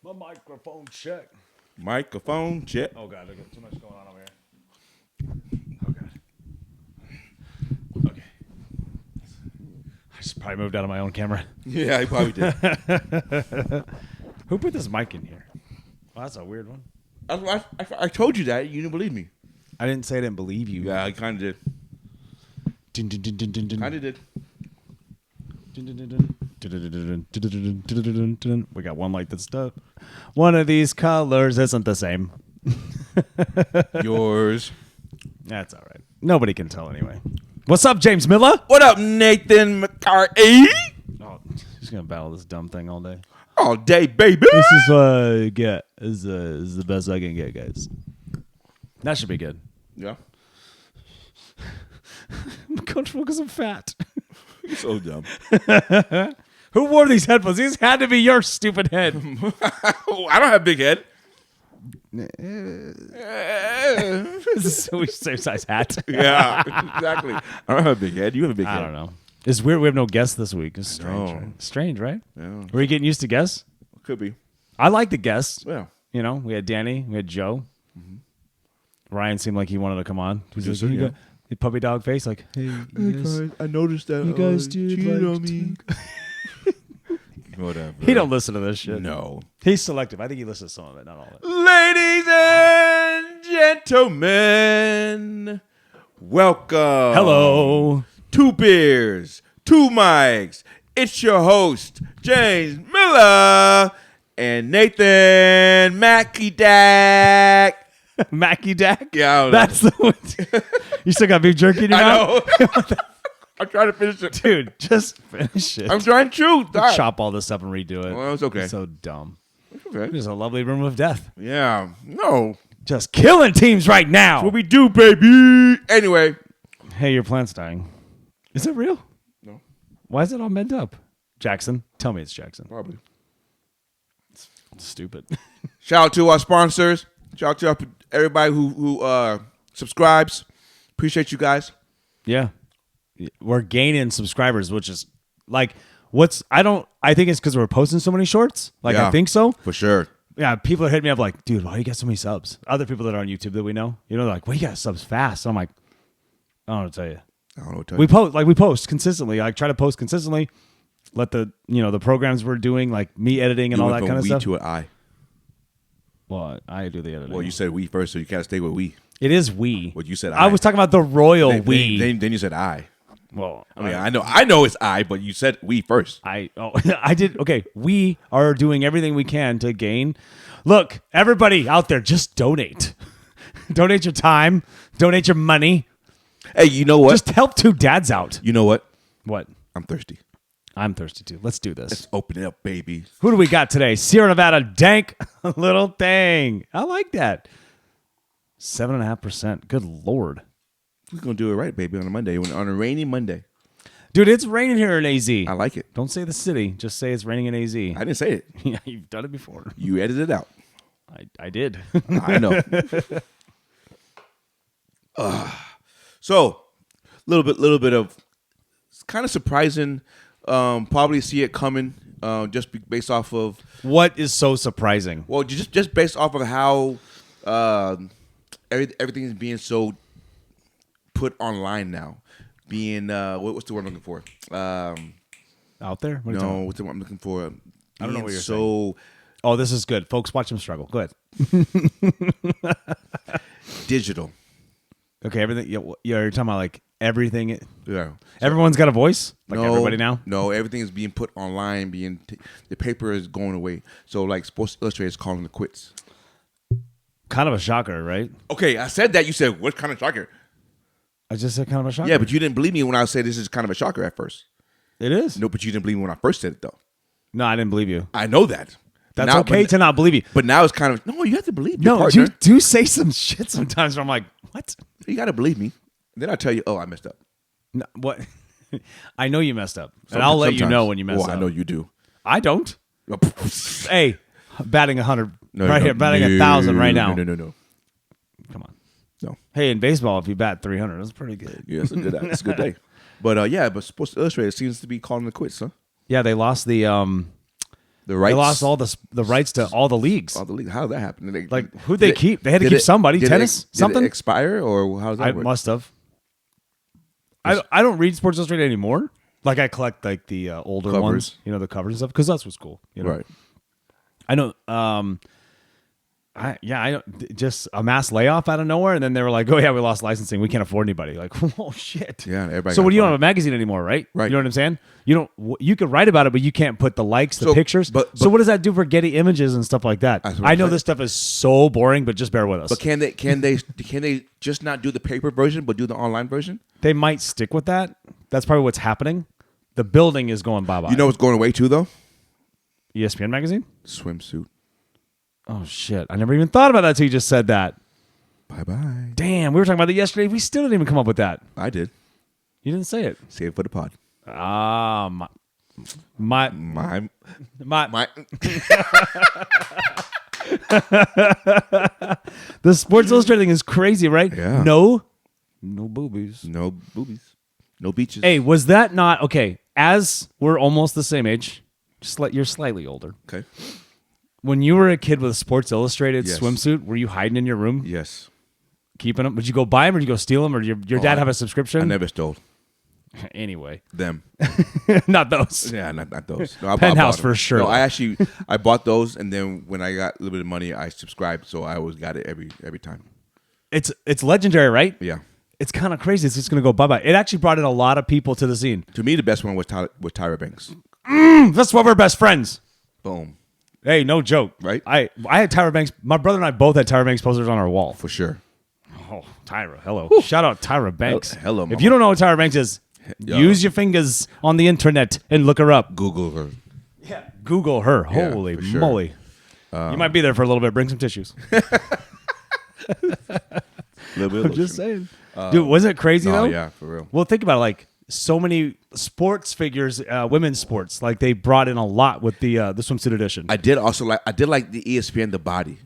My microphone check. Microphone check. Oh, God. I got too much going on over here. Oh, God. Okay. I just probably moved out of my own camera. Yeah, he probably did. Who put this mic in here? Oh, that's a weird one. I told you that. You didn't believe me. I didn't say I didn't believe you. Yeah, I kind of did. Dun, dun, dun, dun, dun, dun. Kind of did. We got one like this stuff. One of these colors isn't the same. Yours. That's all right. Nobody can tell anyway. What's up, James Miller? What up, Nathan McCarty? Oh, he's gonna battle this dumb thing all day. All day, baby. This is what I get. This is the best I can get, guys. That should be good. Yeah. I'm comfortable because I'm fat. You're so dumb. Who wore these headphones? These had to be your stupid head. I don't have a big head. This is so same size hat. Yeah, exactly. I don't have a big head. You have a big head. I don't know. It's weird. We have no guests this week. It's strange. No. Right? Strange, right? Yeah. Were you getting used to guests? Could be. I like the guests. Yeah. You know, we had Danny, we had Joe. Mm-hmm. Ryan seemed like he wanted to come on. He's like, Yeah. the puppy dog face, like, hey, you guys, I noticed that you guys do cheated like on me. Whatever. He don't listen to this shit. No. He's selective. I think he listens to some of it, not all of it. Ladies and gentlemen, welcome. Hello. 2 beers, 2 mics. It's your host, James Miller and Nathan Mackie Dack. Mackie Dack? Yeah, I don't know. That's the one. You still got beef jerky in your mouth? I know. I'm trying to finish it. Dude, just finish it. I'm trying to. Chop all this up and redo it. Well, it's okay. It's so dumb. Okay. It's a lovely room of death. Yeah. No. Just killing teams right now. That's what we do, baby. Anyway. Hey, your plant's dying. Is it real? No. Why is it all bent up? Jackson? Tell me it's Jackson. Probably. It's stupid. Shout out to our sponsors. Shout out to everybody who subscribes. Appreciate you guys. Yeah. We're gaining subscribers, which is like, I think it's because we're posting so many shorts. Like, Yeah. I think so. For sure. Yeah, people are hitting me up like, dude, why do you get so many subs? Other people that are on YouTube that we know, you know, they're like, well, you got subs fast. And I'm like, I don't know what to tell you. I don't know what to tell We post consistently. I try to post consistently. Let the programs we're doing, like me editing and all that kind of stuff. We to an I. Well, I do the editing. Well, you said we first, so you gotta stay with we. It is we. Well, you said I was talking about the royal we. Then you said I. Well, I mean, I know it's I, but you said we first. I did. Okay, we are doing everything we can to gain. Look, everybody out there, just donate. Donate your time. Donate your money. Hey, you know what? Just help 2 dads out. You know what? What? I'm thirsty. I'm thirsty too. Let's do this. Let's open it up, baby. Who do we got today? Sierra Nevada Dank Little Thing. I like that. 7.5%. Good Lord. We're gonna do it right, baby, on a Monday, on a rainy Monday. Dude, it's raining here in AZ. I like it. Don't say the city. Just say it's raining in AZ. I didn't say it. Yeah, you've done it before. You edited it out. I did. I know. So, little bit of, it's kind of surprising. Probably see it coming. Just based off of What is so surprising? well, just based off of how everything is being so put online now. Being what's the word I'm looking for? Out there? What are you talking No, about? what's the word I'm looking for? I don't know what you're so Oh, this is good. Folks, watch them struggle. Go ahead. digital. Okay, everything. You're talking about like everything. Yeah. Everyone's got a voice? Like No, everybody now? No, everything is being put online. The paper is going away. So like Sports Illustrated is calling it quits. Kind of a shocker, right? Okay, I said that. You said what kind of shocker? I just said kind of a shocker. Yeah, but you didn't believe me when I said this is kind of a shocker at first. It is. No, but you didn't believe me when I first said it though. No, I didn't believe you. I know that. That's Now- okay but- to not believe you. But now it's kind of no. You have to believe your No, partner. you do say some shit sometimes where I'm like, what? You got to believe me. Then I tell you, oh, I messed up. No, what? I know you messed up, and I'll let you Sometimes. know when you mess up. I know you do. I don't. No, Hey, batting 100 no, right no, here, batting no, 1,000 right now. No. Come on. No. Hey, in baseball, if you bat 300, that's pretty good. Yeah, it's a good day. But but Sports Illustrated seems to be calling it quits, huh? Yeah, they lost the The rights. They lost all the rights to all the leagues. All the league. How did that happen? Who'd they keep? They had to keep somebody. Tennis? Something? Did it expire or how does that I work? must have. I don't read Sports Illustrated anymore. Like I collect like the older Covers. ones, the covers and stuff, because that's what's cool. Right. I know. I just a mass layoff out of nowhere, and then they were like, "Oh yeah, we lost licensing. We can't afford anybody." Like, oh shit. Yeah, everybody. So got you don't fired. have a magazine anymore, right? Right. You know what I'm saying? You don't. You can write about it, but you can't put the likes, the So, pictures. but- so what does that do for Getty Images and stuff like that? That's what I I'm know saying. this stuff is so boring, but just bear with us. But can they just not do the paper version but do the online version? They might stick with that. That's probably what's happening. The building is going bye bye. You know what's going away too though? ESPN magazine. Swimsuit. Oh shit! I never even thought about that until you just said that. Bye bye. Damn, we were talking about that yesterday. We still didn't even come up with that. I did. You didn't say it. Save it for the pod. Ah, my. My. The Sports Illustrated thing is crazy, right? Yeah. No boobies. No boobies. No beaches. Hey, was that not okay? As we're almost the same age, you're slightly older. Okay. When you were a kid with a Sports Illustrated Yes. swimsuit, were you hiding in your room, Yes. keeping them? Would you go buy them, or did you go steal them, or did your dad have a subscription? I never stole Anyway, them. not those. Yeah, not those. No, I Penthouse bought for them. sure. No, I bought those, and then when I got a little bit of money, I subscribed, so I always got it every time. It's legendary, right? Yeah. It's kind of crazy. It's just going to go bye-bye. It actually brought in a lot of people to the scene. To me, the best one was Tyra Banks. That's why we're best friends. Boom. Hey, no joke. Right? I had Tyra Banks. My brother and I both had Tyra Banks posters on our wall. For sure. Oh, Tyra. Hello. Shout out Tyra Banks. Hello, If mama. you don't know what Tyra Banks is, Yo. use your fingers on the internet and look her up. Google her. Yeah. Google her. Yeah, Holy for sure. moly. You might be there for a little bit. Bring some tissues. Little bit. Just saying. Dude, wasn't it crazy, though? Yeah, for real. Well, think about it. Like, so many sports figures, women's sports, like they brought in a lot with the swimsuit edition. I did like the ESPN the body.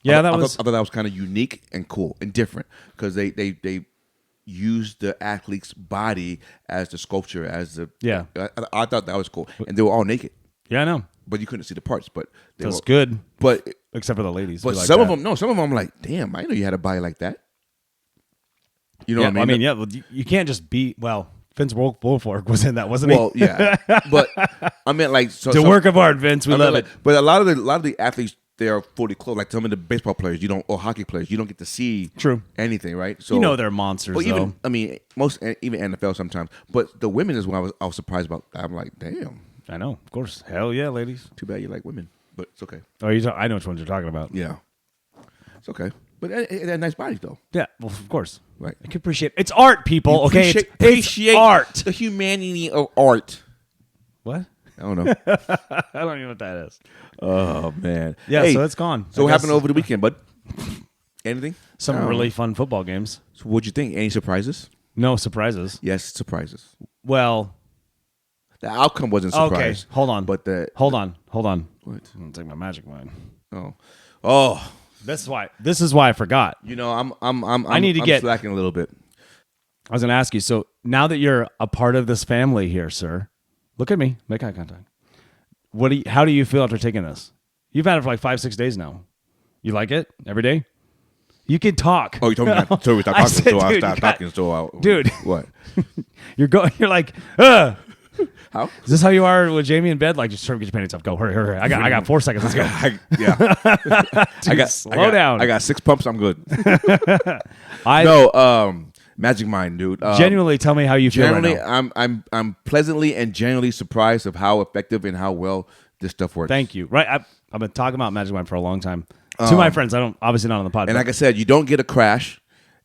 Yeah, I that thought was. that was kind of unique and cool and different because they used the athlete's body as the sculpture as the Yeah. I thought that was cool and they were all naked, Yeah, I know. but you couldn't see the parts. But they That's were good, But except for the ladies. but We like some of that. them some of them I'm like, damn, I didn't know you had a body like that. You know Yeah, what I mean? yeah. Well, you can't just be. Well, Vince Wilfork was in that, wasn't he? Well, yeah, but I meant like so, It's a work of art, Vince. We I mean, love like, it. But a lot of the athletes they are fully clothed. Like some of the baseball players, you don't, or hockey players, you don't get to see True. anything, right? So They're monsters, Well, though. even I mean, even NFL sometimes. But the women is what I was surprised about. I'm like, damn, I know, of course. Hell yeah, ladies. too bad you like women, but it's okay. Oh, I know which ones you're talking about. Yeah, it's okay. But they have nice bodies though, Yeah, well, of course. right? I can appreciate It's art, people. Okay, it's appreciate art. the humanity of art. What? I don't know. I don't even know what that is. Oh man, Yeah, Hey, so it's gone. So I what guess happened over the weekend, bud? Anything? Some I don't really know. fun football games. So what'd you think? Any surprises? No surprises. Yes, surprises. Well, The outcome wasn't a surprise. okay. Hold on. But hold on. what? I'm gonna take my magic wine. Oh. This is why I forgot. You know, I'm I need to get slacking a little bit. I was going to ask you. So now that you're a part of this family here, sir, look at me. Make eye contact. How do you feel after taking this? You've had it for like 5-6 days now. You like it every day? You can talk. Oh, you told me not to stop I talking, said, so I dude, stopped you got- talking. So I, Dude. what? You're like, ugh. How? Is this how you are with Jamie in bed? Like, just get your panties up. Go, hurry. I got 4 seconds. Let's go. Yeah. Slow down. I got 6 pumps. I'm good. I Magic Mind, dude. genuinely tell me how you feel right Generally, now. I'm pleasantly and genuinely surprised of how effective and how well this stuff works. Thank you. Right, I've been talking about Magic Wine for a long time. To my friends, I don't obviously not on the pod. And but like I said, you don't get a crash,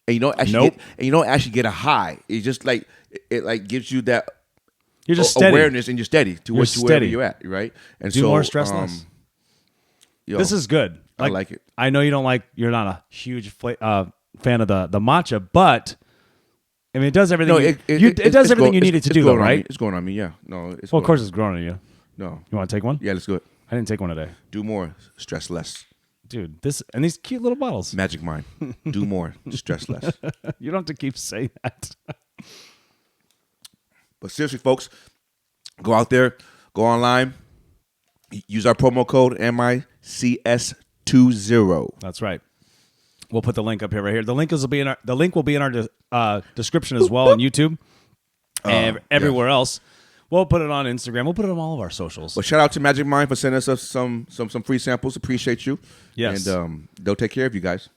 and you don't actually Nope. get a high. It's just like it like gives you that you're just steady. awareness, and you're steady to wherever steady. you're at, right? And Do so more stress less. This is good. I like it. I know you're not a huge fan of the matcha, but I mean, it does everything. It does everything you need it to do, though, right? It's going on me, yeah. No, it's Well, of course, it's growing on you. No. You want to take one? Yeah, let's do it. I didn't take one today, Do more, stress less. dude. These cute little bottles. Magic Mind. Do more, stress less. You don't have to keep saying that. But seriously, folks, go out there, go online, Use our promo code MICS20. That's right. We'll put the link up here right here. The link will be in our description as well on YouTube and everywhere else. We'll put it on Instagram. We'll put it on all of our socials. Well, shout out to Magic Mind for sending us some free samples. Appreciate you. Yes. And they'll take care of you guys.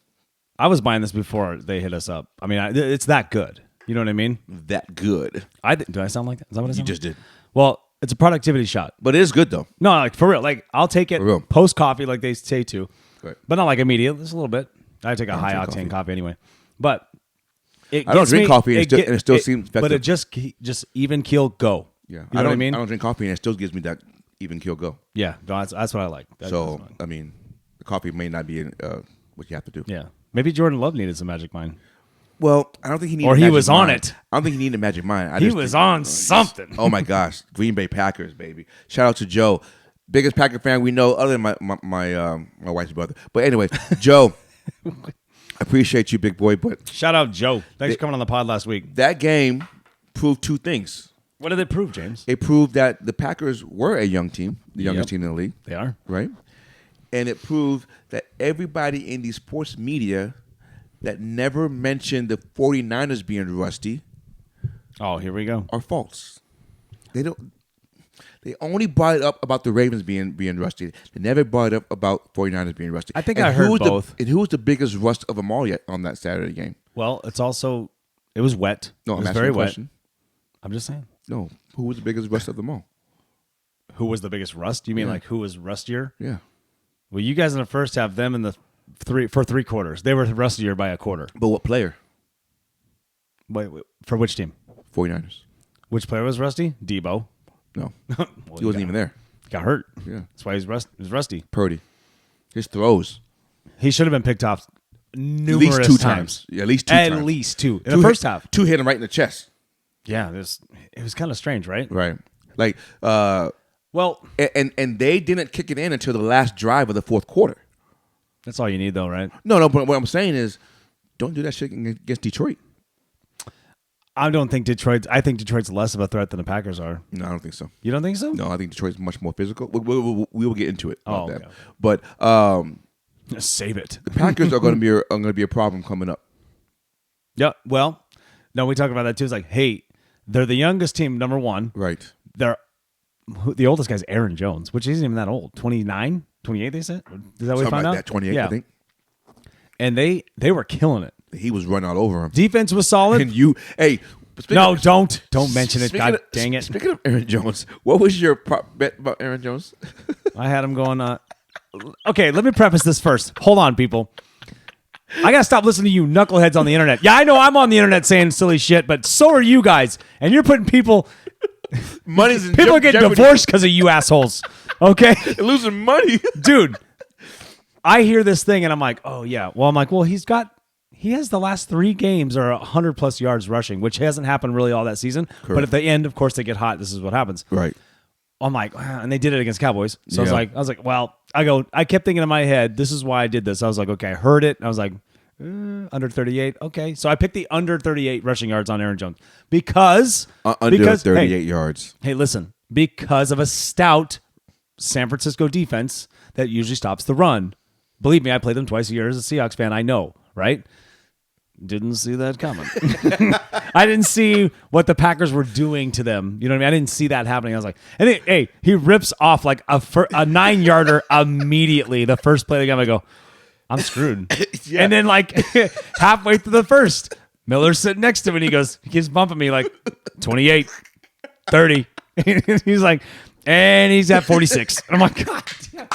I was buying this before they hit us up. I mean, it's that good. You know what I mean? That good. Do I sound like that? Is that what I sound You just did. Well, it's a productivity shot. But it is good, though. No, like for real. Like I'll take it post coffee, like they say to, right. But not like immediate. Just a little bit. I take a high octane coffee anyway. But I don't drink coffee, and it still seems effective. But it just even keel go. Yeah, you know what I mean. I don't drink coffee, and it still gives me that even keel go. Yeah, no, that's what I like. So I mean, the coffee may not be what you have to do. Yeah, maybe Jordan Love needed some Magic Mind. Well, I don't think he needed. Or he Magic was Mind. on it. I don't think he needed Magic Mind. He was on something. Oh my gosh, Green Bay Packers, baby! Shout out to Joe, biggest Packer fan we know, other than my wife's brother. But anyway, Joe, I appreciate you, big boy. But shout out Joe. Thanks for coming on the pod last week. That game proved two things. What did it prove, James? It proved that the Packers were a young team, the youngest team in the league. They are. Right? And it proved that everybody in the sports media that never mentioned the 49ers being rusty Oh, here we go. are false. They only brought it up about the Ravens being rusty. They never brought it up about 49ers being rusty. I think I heard both. And who was the biggest rust of them all yet on that Saturday game? Well, it was wet. No, it I'm was asking very a wet. question. I'm just saying. No, who was the biggest rust of them all? Who was the biggest rust? You mean like who was rustier? Yeah. Well, you guys in the first half, them in the for 3 quarters. They were rustier by a quarter. But what player? Wait, for which team? 49ers. Which player was rusty? Debo. No. Well, He wasn't even there. Got hurt. Yeah. That's why he's rusty. Purdy. His throws. He should have been picked off numerous At least 2 times. Yeah, at least 2 times. At least 2. In the first half. 2 hit him right in the chest. Yeah, it was kind of strange, right? Right. Like, well, and they didn't kick it in until the last drive of the fourth quarter. That's all you need, though, right? No, but what I'm saying is, don't do that shit against Detroit. I think Detroit's less of a threat than the Packers are. No, I don't think so. You don't think so? No, I think Detroit's much more physical. We will get into it. Oh, that. okay. But Save it. the Packers are going to be a problem coming up. Yeah. Well, no, we talk about that too. It's like, hey, they're the youngest team, number one. Right. The oldest guy's Aaron Jones, which isn't even that old. 29, 28, they said. Is that what we found out? That 28, yeah. I think. And they were killing it. He was run all over him. Defense was solid. And don't mention it. God dang it. Speaking of Aaron Jones, what was your prop bet about Aaron Jones? I had him going. Okay, let me preface this first. Hold on, people. I gotta stop listening to you knuckleheads on the internet. Yeah, I know I'm on the internet saying silly shit, but so are you guys, and you're putting people. Money's in people get divorced because of you assholes. Okay, they're losing money, dude. I hear this thing and I'm like, oh yeah. Well, I'm like, well, he has the last 3 games are 100+ yards rushing, which hasn't happened really all that season. Correct. But at the end, of course, they get hot. This is what happens. Right. I'm like, and they did it against Cowboys. So I was like, well, I kept thinking in my head, this is why I did this. I was like, okay, I heard it. And I was like, under 38. Okay. So I picked the under 38 rushing yards on Aaron Jones because 38 yards. Hey, listen, because of a stout San Francisco defense that usually stops the run. Believe me, I play them twice a year as a Seahawks fan. I know, right? Didn't see that coming. I didn't see what the Packers were doing to them. You know what I mean? I didn't see that happening. I was like, and he rips off like a 9-yarder immediately. The first play of the game, I go, I'm screwed. Yeah. And then like halfway through the first, Miller's sitting next to him and he keeps bumping me like 28, 30. He's like, and he's at 46. And I'm like, God damn it.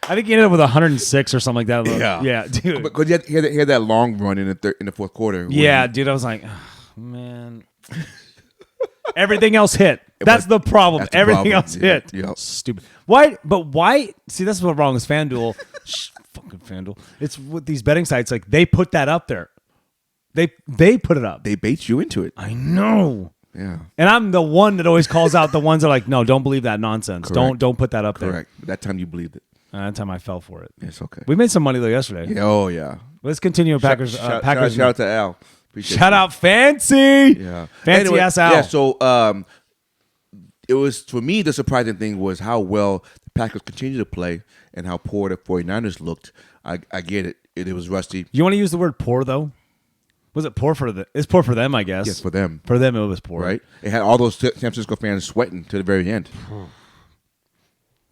I think he ended up with 106 or something like that. Yeah, dude. Because he had that long run in the fourth quarter. Yeah, dude. I was like, oh, man. Everything else hit. That's the problem. Everything else hit. Yep. Stupid. Why? But why? See, that's what's wrong with FanDuel. Fucking FanDuel. It's with these betting sites. Like they put that up there. They put it up. They bait you into it. I know. Yeah. And I'm the one that always calls out the ones that are like, no, don't believe that nonsense. Correct. Don't put that up there. Correct. That time you believed it. That time I fell for it. It's okay. We made some money though yesterday. Yeah, oh yeah. Let's continue with Packers. Shout out to Al. Shout out Fancy. Yeah. Fancy ass Al. Yeah. So it was, for me, the surprising thing was how well the Packers continued to play and how poor the 49ers looked. I get it. It was rusty. You want to use the word poor, though? Was it poor for it's poor for them, I guess. Yes, for them. For them, it was poor. Right? It had all those San Francisco fans sweating to the very end.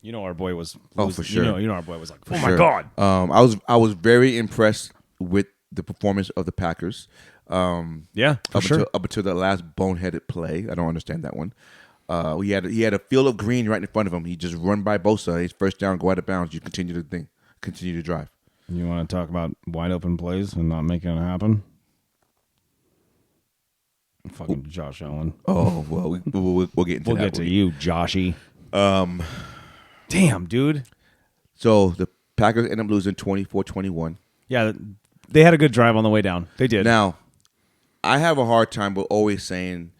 You know our boy was. Oh, for sure. You know our boy was like, For my sure. God. I was very impressed with the performance of the Packers. Yeah, for sure. Up until the last boneheaded play. I don't understand that one. He had a field of green right in front of him. He just run by Bosa. His first down, go out of bounds. You continue to drive. You want to talk about wide open plays and not making it happen? Fucking Josh Allen. Oh well, we'll get into that. We'll get to you, Joshy. Damn, dude. So the Packers end up losing 24-21. Yeah, they had a good drive on the way down. They did. Now, I have a hard time with always saying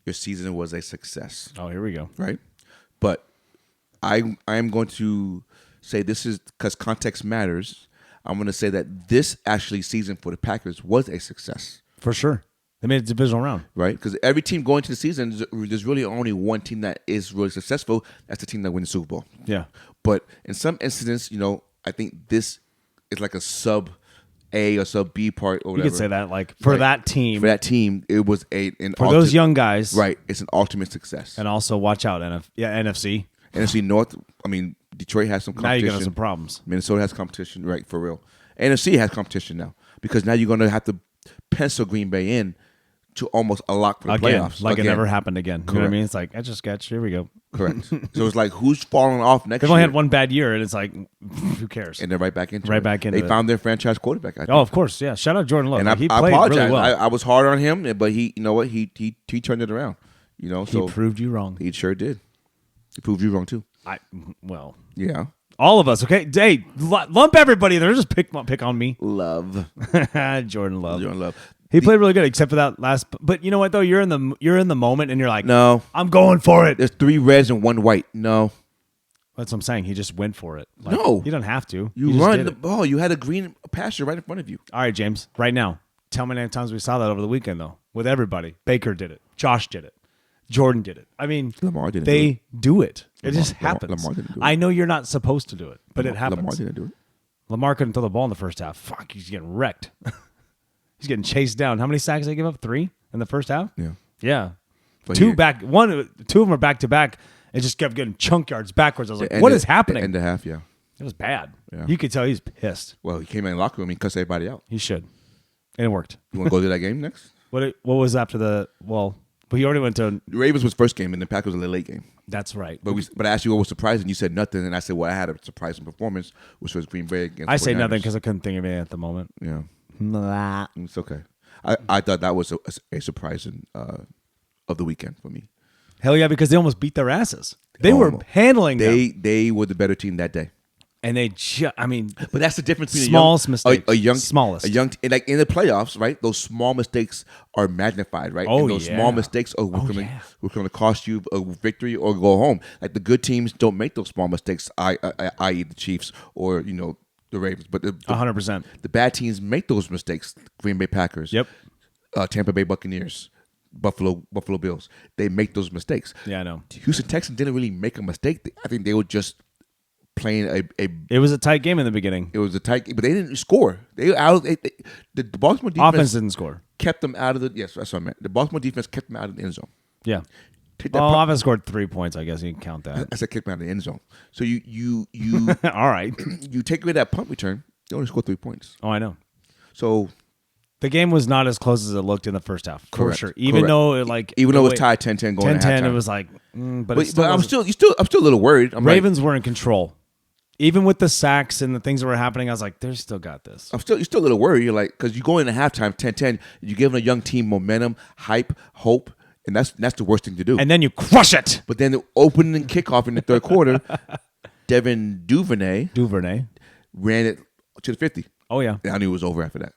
your season was a success. Oh, here we go. Right? But I am going to say this is because context matters. I'm going to say that this actually season for the Packers was a success. For sure. They made a divisional round. Right? Because every team going to the season, there's really only one team that is really successful. That's the team that wins the Super Bowl. Yeah. But in some incidents, I think this is like a sub A or sub B part or whatever. You could say that, like, for that team. For that team, it was those young guys. Right. It's an ultimate success. And also, watch out, NFC. NFC North, Detroit has some competition. Now you're going to have some problems. Minnesota has competition, right, for real. NFC has competition now because now you're going to have to pencil Green Bay in to almost a lock for the playoffs. Like it never happened again. Correct. You know what I mean? It's like, etch a sketch. Here we go. Correct. So it's like, who's falling off next year? They've only had one bad year, and it's like, who cares? And they're right back into it. They it. found their franchise quarterback, I think. Oh, of course, yeah. Shout out Jordan Love. And he I played apologize. really well. I was hard on him, but he, you know what? He turned it around. He proved you wrong. He sure did. He proved you wrong too. Yeah. All of us, okay? Hey, lump everybody there. Just pick on me. Love. Jordan Love. He played really good, except for that last. But you know what though? You're in the moment, and you're like, no, I'm going for it. There's 3 reds and 1 white. No, that's what I'm saying. He just went for it. Like, no, you don't have to. You run the ball. You had a green pasture right in front of you. All right, James. Right now, tell me how many times we saw that over the weekend though. With everybody, Baker did it. Josh did it. Jordan did it. I mean, Lamar didn't do it. It just happens. Lamar didn't do it. I know you're not supposed to do it, but it happens. Lamar didn't do it. Lamar couldn't throw the ball in the first half. Fuck, he's getting wrecked. He's getting chased down. How many sacks did they give up? 3 in the first half? Yeah. But 2 of them were back to back. It just kept getting chunk yards backwards. I was like, what is happening? End of half, yeah. It was bad. Yeah. You could tell he's pissed. Well, he came in the locker room and cussed everybody out. He should. And it worked. You want to go to that game next? What was after but he already went to... The Ravens was first game and the Packers was a late game. That's right. But I asked you what was surprising. You said nothing. And I said, well, I had a surprising performance, which was Green Bay against I say 49ers. nothing because I couldn't think of anything at the moment. Yeah. Nah. It's okay. I thought that was a surprising of the weekend for me. Hell yeah, because they almost beat their asses. They were handling them. They were the better team that day. And but that's the difference between mistakes. Smallest. Like in the playoffs, right? Those small mistakes are magnified, right? Oh, and those small mistakes are going to cost you a victory or go home. Like the good teams don't make those small mistakes, i.e. the Chiefs or the Ravens. But 100%. The bad teams make those mistakes. Green Bay Packers. Yep. Tampa Bay Buccaneers. Buffalo Bills. They make those mistakes. Yeah, I know. Houston Texans didn't really make a mistake. I think they were just playing It was a tight game in the beginning. It was a tight game, but they didn't score. The Baltimore defense offense didn't score. Kept them out of the. Yes, that's what I meant. The Baltimore defense kept them out of the end zone. Yeah. Offense scored 3 points. I guess you can count that. I said kept them out of the end zone. So you all right. You take away that punt return, they only scored 3 points. Oh, I know. So the game was not as close as it looked in the first half. Correct. For sure. Even though it was tied 10-10 going 10-10, it was like. But I'm still a little worried. Ravens were in control. Even with the sacks and the things that were happening, I was like, "They still got this." You're still a little worried. You're like, because you go into halftime 10-10, you're giving a young team momentum, hype, hope, and that's the worst thing to do. And then you crush it. But then the opening kickoff in the third quarter, Devin Duvernay ran it to the 50. Oh yeah, and I knew it was over after that.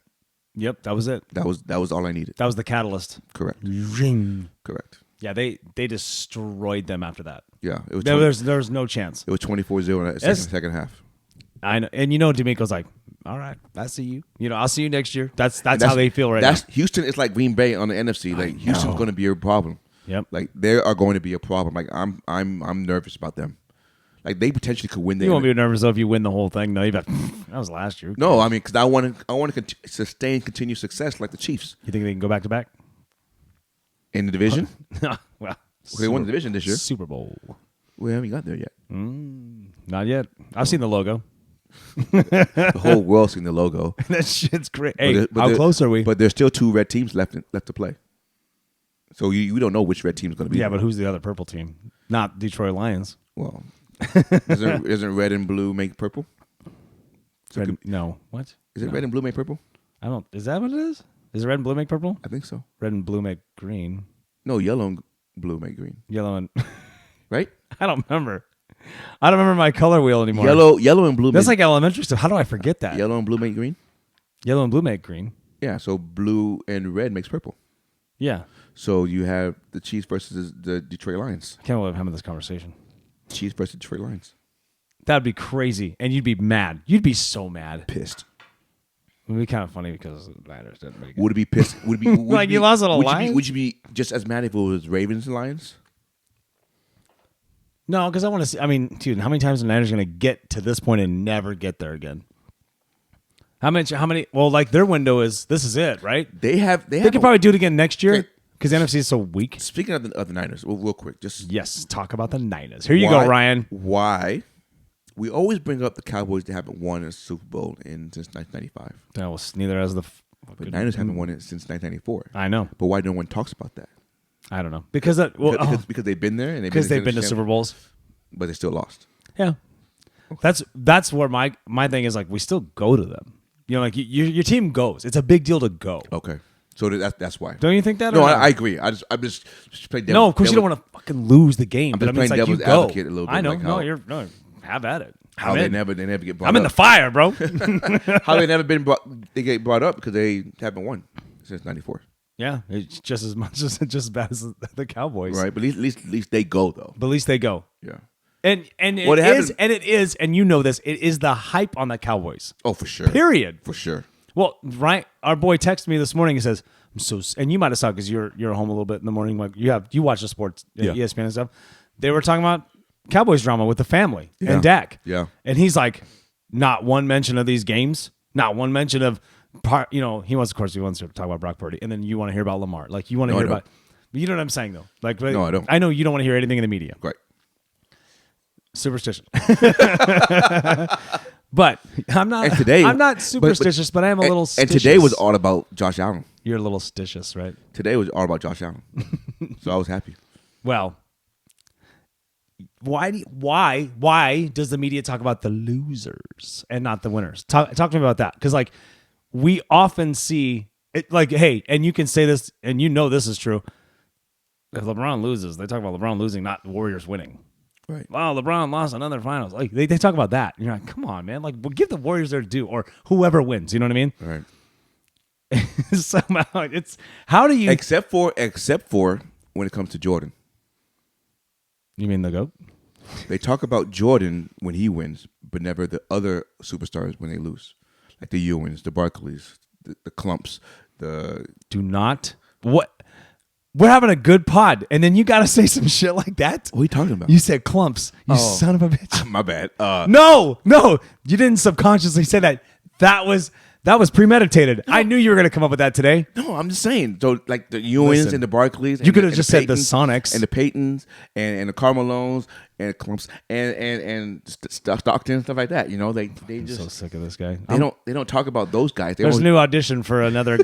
Yep, that was it. That was all I needed. That was the catalyst. Correct. Ring. Correct. Yeah, they destroyed them after that. Yeah, it was. There was no chance. It was 24-0 in the second half. I know, and D'Amico's like, all right, I see you. I'll see you next year. That's how they feel right now. Houston is like Green Bay on the NFC. Like Houston's going to be your problem. Yep. Like they are going to be a problem. Like I'm nervous about them. Like they potentially could win. You won't be nervous though if you win the whole thing. No, that was last year. No, I mean because I want to sustain continued success like the Chiefs. You think they can go back to back In the division? Well, They won the division this year. Super Bowl. We haven't got there yet. Not yet. I've seen the logo. The whole world's seen the logo. That shit's great. Hey, But how close are we? But there's still 2 red teams left to play. So you don't know which red team's going to be. Yeah, there. but who's the other purple team? Not Detroit Lions. Well, isn't red and blue make purple? No. What? Is it red and blue make purple? I don't. Is that what it is? Is it red and blue make purple? I think so. Red and blue make green. No, yellow and blue make green. Yellow and Right? I don't remember. I don't remember my color wheel anymore. Yellow and blue. That's like elementary stuff. How do I forget that? Yellow and blue make green. Yellow and blue make green. Yeah, so blue and red makes purple. Yeah. So you have the Chiefs versus the Detroit Lions. I can't believe I'm having this conversation. Chiefs versus Detroit Lions. That'd be crazy, and you'd be mad. You'd be so mad. Pissed. It would be kind of funny because the Niners didn't make it. Would it be pissed? Would it be Like you lost to the Lions? Would you be just as mad if it was Ravens and Lions? No, because I want to see. I mean, dude, how many times are the Niners going to get to this point and never get there again? How many? Well, like their window is this is it, right? They They could probably do it again next year because the NFC is so weak. Speaking of the Niners, real quick, just Yes, talk about the Niners. Here you go, Ryan. Why? We always bring up the Cowboys that haven't won a Super Bowl since 1995. That was neither has the. But Niners haven't won it since 1994. I know, but why no one talks about that? I don't know because because they've been there and they've been to Super Bowls, but they still lost. Yeah, that's where my thing is. Like we still go to them. You know, like your team goes. It's a big deal to go. Okay, so that's why. Don't you think that? No, I agree. I'm just playing devil's. No, of course you don't want to fucking lose the game. I'm but just I mean, playing it's like devil's you go. advocate a little bit. I know. Like No, have at it. How they never get brought up. I'm in the fire, bro. How they never been they get brought up because they haven't won since '94. Yeah, it's just as much as just as bad as the Cowboys, right? But at least they go though. But at least they go. Yeah. And it is, and you know this. It is the hype on the Cowboys. Oh, for sure. Period. For sure. Well, right. Our boy texted me this morning and says, "I'm so," and you might have saw because you're home a little bit in the morning. Like you watch the sports, ESPN and stuff. They were talking about Cowboys drama with the family and Dak. Yeah. And he's like, not one mention of these games, not one mention of he wants to talk about Brock Purdy, and then you want to hear about Lamar. Like you want to hear about, you know what I'm saying though. Like no, I don't. I know you don't want to hear anything in the media. Right. Superstition. But I'm not. And today, I'm not superstitious, but I am a little. And today was all about Josh Allen. You're a little stitious, right? Today was all about Josh Allen, so I was happy. Well, why does the media talk about the losers and not the winners? Talk to me about that, because like we often see it. Like, hey, and you can say this, and you know this is true. If LeBron loses, they talk about LeBron losing, not the Warriors winning. Right. Wow, LeBron lost another finals. Like they talk about that. And you're like, come on, man. Like, well, give the Warriors their due, or whoever wins. You know what I mean? Right. Somehow it's how do you except for when it comes to Jordan. You mean the GOAT? They talk about Jordan when he wins, but never the other superstars when they lose, like the Ewings, the Barkleys, the Clumps. Do not what. We're having a good pod, and then you got to say some shit like that. What are you talking about? You said clumps. You son of a bitch. My bad. No, you didn't subconsciously say that. That was premeditated. No. I knew you were going to come up with that today. No, I'm just saying. So, like the Ewings and the Barkleys. You could have just said the Sonics. And the Paytons and the Carmelones and the Clumps and Stockton and stuff like that. You know, they I'm just so sick of this guy. They don't talk about those guys. There's a new audition for another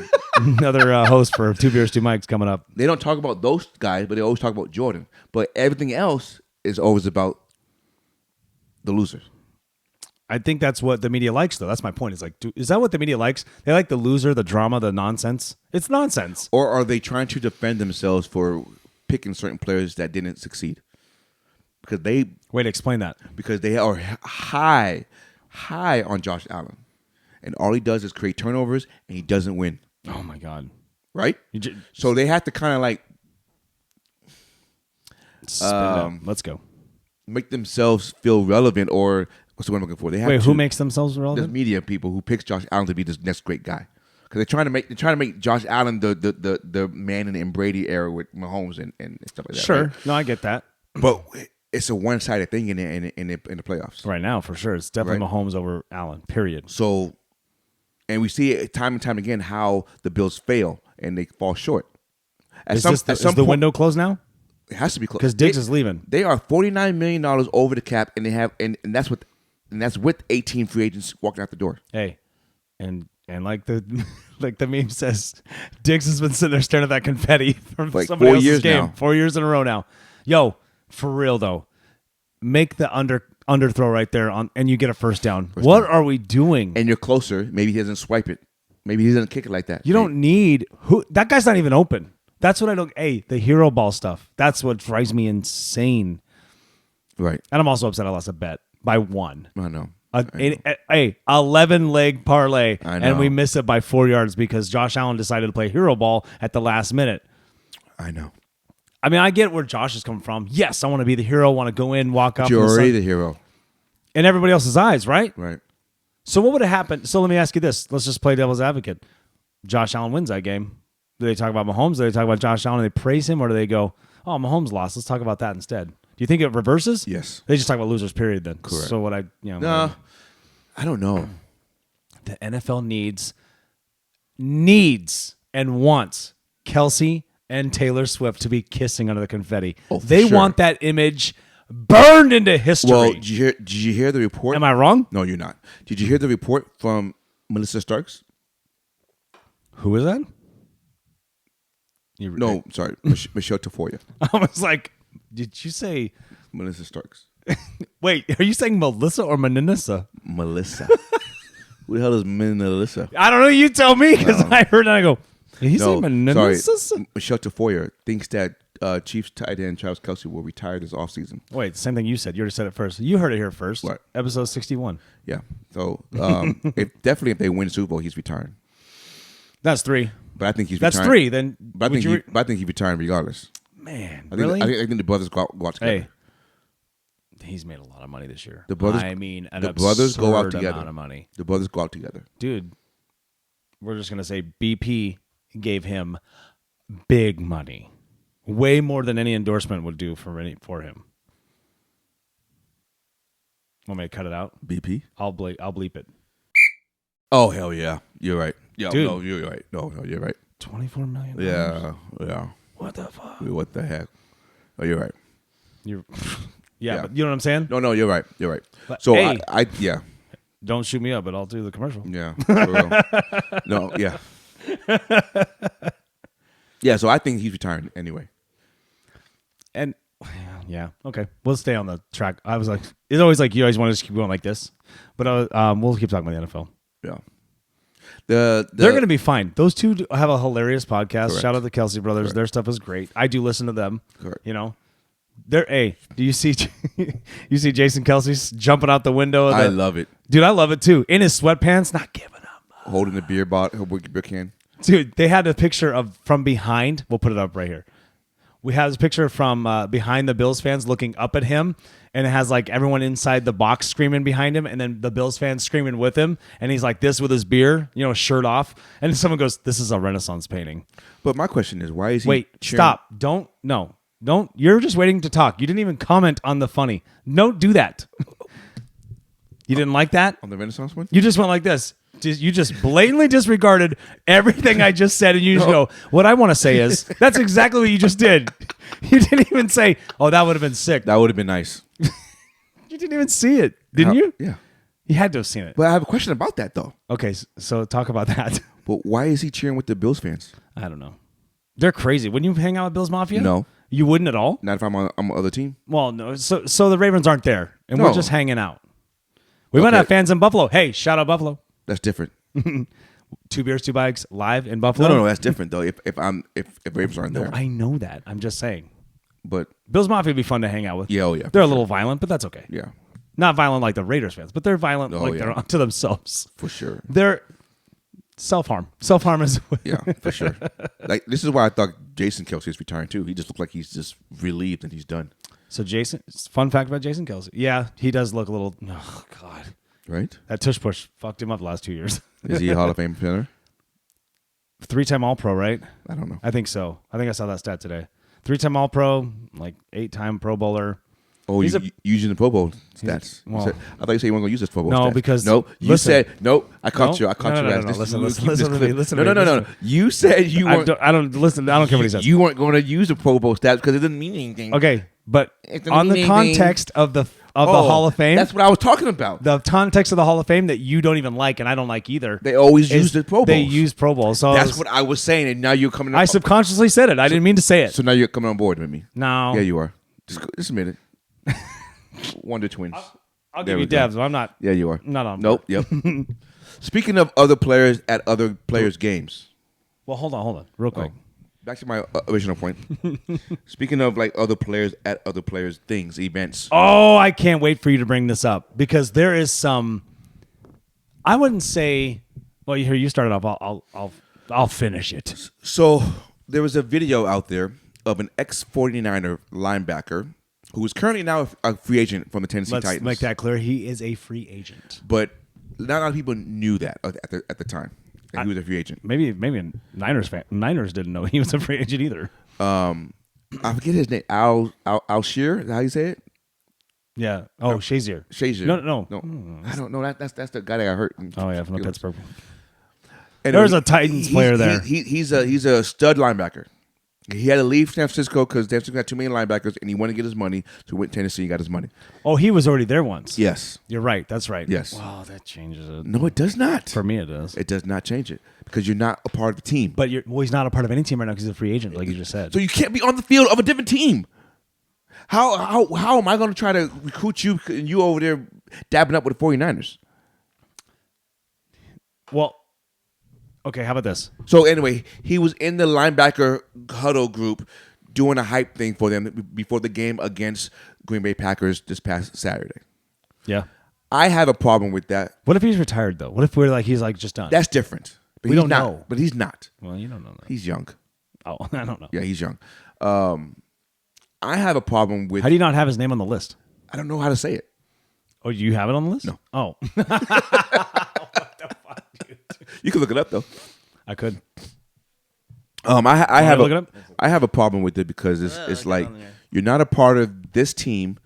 host for Two Beers, Two Mics coming up. They don't talk about those guys, but they always talk about Jordan. But everything else is always about the losers. I think that's what the media likes, though. That's my point. It's like, is that what the media likes? They like the loser, the drama, the nonsense. It's nonsense. Or are they trying to defend themselves for picking certain players that didn't succeed? Because Wait, explain that. Because they are high on Josh Allen. And all he does is create turnovers, and he doesn't win. Oh, my God. Right? So they have to kind of like... Let's go. Make themselves feel relevant, or... What's the word I'm looking for? Wait, who makes themselves relevant? There's media people who picks Josh Allen to be this next great guy. Because they're trying to make Josh Allen the Manning and Brady era with Mahomes and stuff like that. Sure. Right? No, I get that. But it's a one-sided thing in the playoffs. Right now, for sure. It's definitely Mahomes over Allen, period. So, and we see it time and time again how the Bills fail and they fall short. Is the window closed now? It has to be closed. Because Diggs is leaving. They are $49 million over the cap, and they have and that's with 18 free agents walking out the door. Hey, and like the meme says, Diggs has been sitting there staring at that confetti from like somebody 4 else's years game. now. 4 years in a row now. Yo, for real though, make the underthrow right there and you get a first down. What are we doing? And you're closer. Maybe he doesn't swipe it. Maybe he doesn't kick it like that. You don't need that guy's not even open. That's what I don't. Hey, the hero ball stuff. That's what drives me insane. Right. And I'm also upset I lost a bet by 1. I know. A 11-leg parlay, I know. and we miss it by 4 yards because Josh Allen decided to play hero ball at the last minute. I know. I mean, I get where Josh is coming from. Yes, I want to be the hero, want to go in, walk up. You're already the hero. In everybody else's eyes, right? Right. So what would have happened? So let me ask you this. Let's just play devil's advocate. Josh Allen wins that game. Do they talk about Mahomes? Do they talk about Josh Allen and they praise him? Or do they go, oh, Mahomes lost. Let's talk about that instead. Do you think it reverses? Yes. They just talk about losers, period, then. Correct. So what No, I don't know. The NFL needs and wants Kelce and Taylor Swift to be kissing under the confetti. Oh, for they sure. want that image burned into history. Well, did you hear the report? Am I wrong? No, you're not. Did you hear the report from Melissa Starks? Who is that? No, sorry. Michelle Tafoya. I was like, did you say... Melissa Starks. Wait, are you saying Melissa or Menissa? Melissa. Who the hell is Melissa? I don't know. You tell me because I heard it and I go, did he say No, Menissa? sorry. Michelle Tafoya thinks that Chiefs tight end Travis Kelce will retire this offseason. Wait, same thing you said. You already said it first. You heard it here first. What? Episode 61. Yeah. So if they win the Super Bowl, he's retiring. That's 3. But I think he's That's retiring. 3. Then But I think he's retiring regardless. Man, I think, really? I think the brothers go out together. Hey, he's made a lot of money this year. The brothers, the brothers go out together. Amount of money. The brothers go out together. Dude, we're just gonna say BP gave him big money, way more than any endorsement would do for him. Want me to cut it out? BP? I'll bleep it. Oh hell yeah, you're right. Yeah, Dude. no, you're right. No, you're right. $24 million. Yeah. What the fuck? What the heck? Oh, you're right. Yeah, Yeah. but you know what I'm saying? No, you're right. You're right. But, So hey. yeah. Don't shoot me up, but I'll do the commercial. Yeah. For real. No, yeah. Yeah, so I think he's retiring anyway. And yeah, okay, we'll stay on the track. I was like, it's always like you always want to just keep going like this, but we'll keep talking about the NFL. Yeah. They're going to be fine. Those two have a hilarious podcast. Correct. Shout out to the Kelce brothers. Correct. Their stuff is great. I do listen to them. Correct. You know, do you see Jason Kelce jumping out the window? I love it. Dude, I love it too. In his sweatpants, not giving up. Holding the beer can. Dude, they had a picture of from behind. We'll put it up right here. We have this picture from behind the Bills fans looking up at him, and it has like everyone inside the box screaming behind him, and then the Bills fans screaming with him, and he's like this with his beer, shirt off, and someone goes, "This is a Renaissance painting." But my question is, why is he? Wait, stop! Don't. You're just waiting to talk. You didn't even comment on the funny. Don't do that. You didn't like that on the Renaissance one? You just went like this. You just blatantly disregarded everything I just said, and you just go, what I want to say is, that's exactly what you just did. You didn't even say, oh, that would have been sick. That would have been nice. You didn't even see it, didn't you? Yeah. You had to have seen it. But I have a question about that, though. Okay, so talk about that. But why is he cheering with the Bills fans? I don't know. They're crazy. Wouldn't you hang out with Bills Mafia? No. You wouldn't at all? Not if I'm on the other team. Well, no. So the Ravens aren't there, and No. we're just hanging out. We might have fans in Buffalo. Hey, shout out Buffalo. That's different. 2 Beers, 2 Bikes live in Buffalo. No, that's different though. If Ravens aren't there, I know that. I'm just saying. But Bills Mafia would be fun to hang out with. yeah, They're a little violent, but that's okay. Yeah, Not violent like the Raiders fans, but they're violent they're onto themselves. for sure. They're self-harm. Self-harm is Yeah, for sure. Like this is why I thought Jason Kelce is retiring too. He just looked like he's just relieved and he's done. So fun fact about Jason Kelce. Yeah, he does look a little, oh God. Right? That tush push fucked him up the last 2 years. Is he a Hall of Fame winner? 3-time All-Pro, right? I don't know. I think so. I think I saw that stat today. 3-time All-Pro, like 8-time Pro Bowler. Oh, you using the Pro Bowl stats? Well, I thought you said you weren't going to use this Pro Bowl. No, stats. because no, you listen, said no. I caught you. I caught no, you. no, Guys. no, listen No. to me. You said you weren't. I don't listen. I don't care what he says. You weren't going to use the Pro Bowl stats because it didn't mean anything. Okay, but It on the doesn't mean context of the Hall of Fame, That's what I was talking about. the context of the Hall of Fame that you don't even like and I don't like either. They always use the Pro Bowls. They use Pro Bowls. So That's what I was saying, and now you're coming. I subconsciously said it. I didn't mean to say it. So now you're coming on board with me. No. Yeah, you are. Just a minute. Wonder Twins. I'll There give you we go. dabs, but I'm not. Yeah, you are. Not on. Nope. Yep. Speaking of other players at other players' games. Well, hold on, real quick. Back to my original point. Speaking of like other players at other players' things, events. Oh, I can't wait for you to bring this up because there is some. I wouldn't say. Well, here you started off. I'll finish it. So there was a video out there of an ex-49er linebacker who is currently now a free agent from the Tennessee Let's Titans. make that clear. He is a free agent. But not a lot of people knew that at the time. That he was a free agent. Maybe Niners didn't know he was a free agent either. I forget his name. Alshire. Is that how you say it? Yeah. Oh, Shazier. Shazier. No. I don't know. That's the guy that got hurt. Oh yeah, from the Pittsburgh. Anyway, There's a Titans player there. He's a stud linebacker. He had to leave San Francisco because San Francisco got too many linebackers, and he wanted to get his money. So he went to Tennessee and got his money. Oh, he was already there once. Yes. You're right. That's right. Yes. Wow, that changes it. No, it does not. For me, it does. It does not change it because you're not a part of the team. But he's not a part of any team right now because he's a free agent, like you just said. So you can't be on the field of a different team. How am I going to try to recruit you and you over there dabbing up with the 49ers? Well, okay, how about this? So anyway, he was in the linebacker huddle group doing a hype thing for them before the game against Green Bay Packers this past Saturday. Yeah. I have a problem with that. What if he's retired though? What if he's like just done? That's different. But We he's don't not. know. But he's not. Well, you don't know that. He's young. Oh, I don't know. Yeah, he's young. I have a problem with. How do you not have his name on the list? I don't know how to say it. Oh, you have it on the list? No. Oh. You can look it up though. I could. I have look it up? I have a problem with it because it's like you're not a part of this team.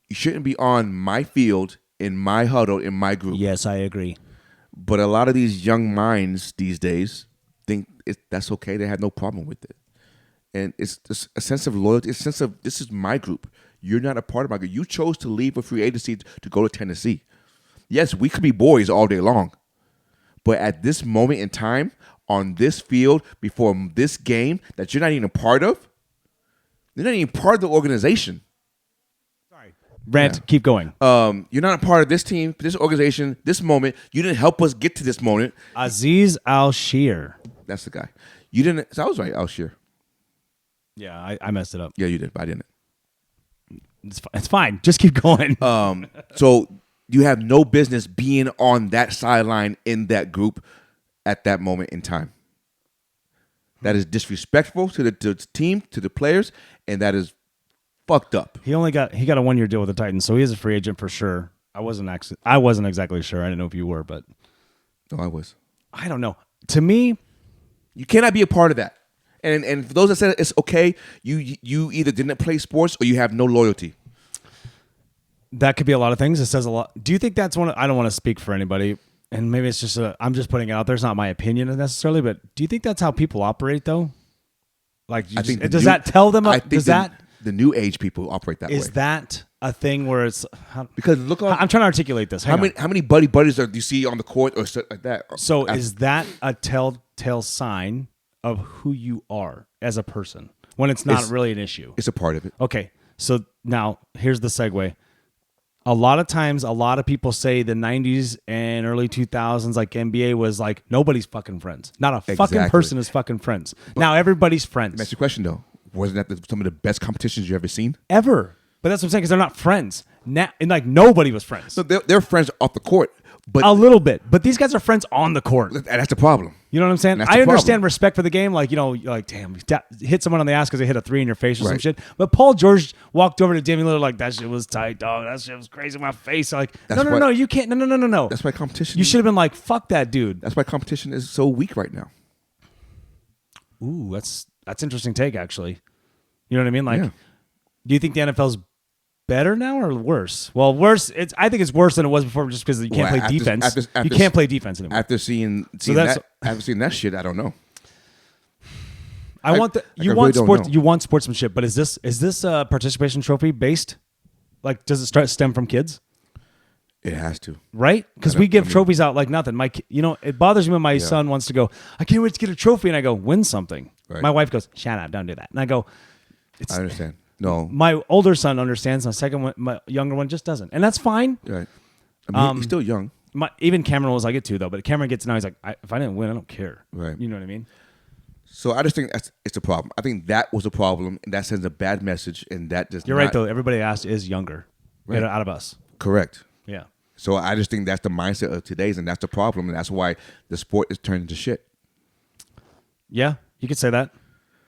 You shouldn't be on my field, in my huddle, in my group. Yes, I agree. But a lot of these young minds these days think that's okay. They have no problem with it. And it's just a sense of loyalty, a sense of this is my group. You're not a part of my group. You chose to leave a free agency to go to Tennessee. Yes, we could be boys all day long. But at this moment in time, on this field, before this game that you're not even a part of, you're not even part of the organization. Sorry. Rant, keep going. You're not a part of this team, this organization, this moment. You didn't help us get to this moment. Aziz Al-Shir. That's the guy. You didn't. So I was right, Alshire. Yeah, I messed it up. Yeah, you did, but I didn't. It's fine. Just keep going. So you have no business being on that sideline in that group at that moment in time. That is disrespectful to the team, to the players, and that is fucked up. He got a 1-year deal with the Titans, so he is a free agent for sure. I wasn't exactly sure. I didn't know if you were, but No, I was. I don't know. To me, you cannot be a part of that. And for those that said it's okay, you either didn't play sports or you have no loyalty. that could be a lot of things. It says a lot. Do you think that's one? I don't want to speak for anybody, and maybe it's just I'm just putting it out there. It's not my opinion necessarily, but do you think that's how people operate though? Like, does that tell them? I think the new age people operate that way. Is that a thing where it's because look on, I'm trying to articulate this. How many buddies do you see on the court or stuff like that? So is that a telltale sign of who you are as a person when it's not really an issue? It's a part of it. Okay, so now here's the segue. A lot of times, a lot of people say the 90s and early 2000s, like NBA was like, nobody's fucking friends. Not a fucking person is fucking friends. Now everybody's friends. That's your question, though. Wasn't that some of the best competitions you ever seen? Ever. But that's what I'm saying, because they're not friends. Now, and like nobody was friends. So they're friends off the court. But a little bit. But these guys are friends on the court. That's the problem. You know what I'm saying? I understand respect for the game. Like, you're like, damn, hit someone on the ass because they hit a 3 in your face or some shit. But Paul George walked over to Damian Lillard like, that shit was tight, dog. That shit was crazy in my face. Like, no, you can't. No. That's why competition. You should have been like, fuck that dude. That's why competition is so weak right now. Ooh, that's interesting take, actually. You know what I mean? Like, Yeah. do you think the NFL's better now or worse? Well, worse. I think it's worse than it was before, just because you can't Well, play defense. You can't play defense anymore. After seeing that shit, I don't know. You want sports. You want sportsmanship, but is this a participation trophy based? Like, does it stem from kids? It has to, right? Because we give trophies out like nothing. It bothers me when my son wants to go, I can't wait to get a trophy, and I go, win something. Right. My wife goes, shut up, don't do that, and I go, I understand. No, my older son understands. My younger one just doesn't, and that's fine. Right. I mean, he's still young. Even Cameron was like it too, though. But Cameron gets now. He's like, if I didn't win, I don't care. Right. You know what I mean? So I just think it's a problem. I think that was a problem, and that sends a bad message, and that just right though. Everybody asked is younger, right, out of us. Correct. Yeah. So I just think that's the mindset of today's, and that's the problem, and that's why the sport is turned into shit. Yeah, you could say that.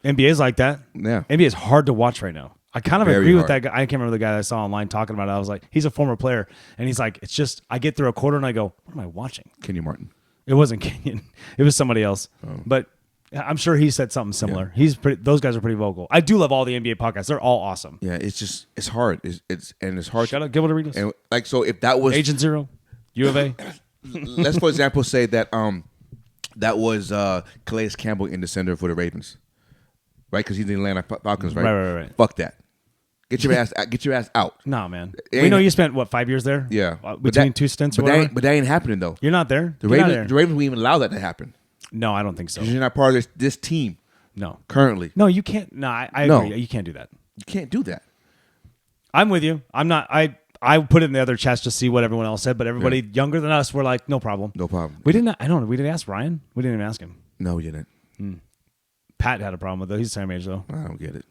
NBA is like that. Yeah. NBA is hard to watch right now. I kind of Very agree with hard. that guy. I can't remember the guy that I saw online talking about it. I was like, he's a former player, and he's like, it's just I get through a quarter and I go, what am I watching? Kenny Martin. It wasn't Kenyon. It was somebody else. Oh. But I'm sure he said something similar. Yeah. Those guys are pretty vocal. I do love all the NBA podcasts. They're all awesome. Yeah, it's hard. It's hard. Shut up. Give it a read. And like, so if that was Agent Zero, U of A. Let's, for example, say that that was Calais Campbell in the center for the Ravens, right? Because he's the Atlanta Falcons, right? Right. Fuck that. Get your ass out. Nah, man. We know you spent 5 years there. Yeah, between two stints or whatever. But that ain't happening though. You're not there. The Ravens won't even allow that to happen. No, I don't think so. You're not part of this team. No, currently. No, you can't. No, I agree. You can't do that. You can't do that. I'm with you. I'm not. I put it in the other chats to see what everyone else said, but everybody younger than us were like, no problem. No problem. We didn't. I don't know. We didn't ask Ryan. We didn't even ask him. No, we didn't. Pat had a problem with it. He's the same age though. I don't get it.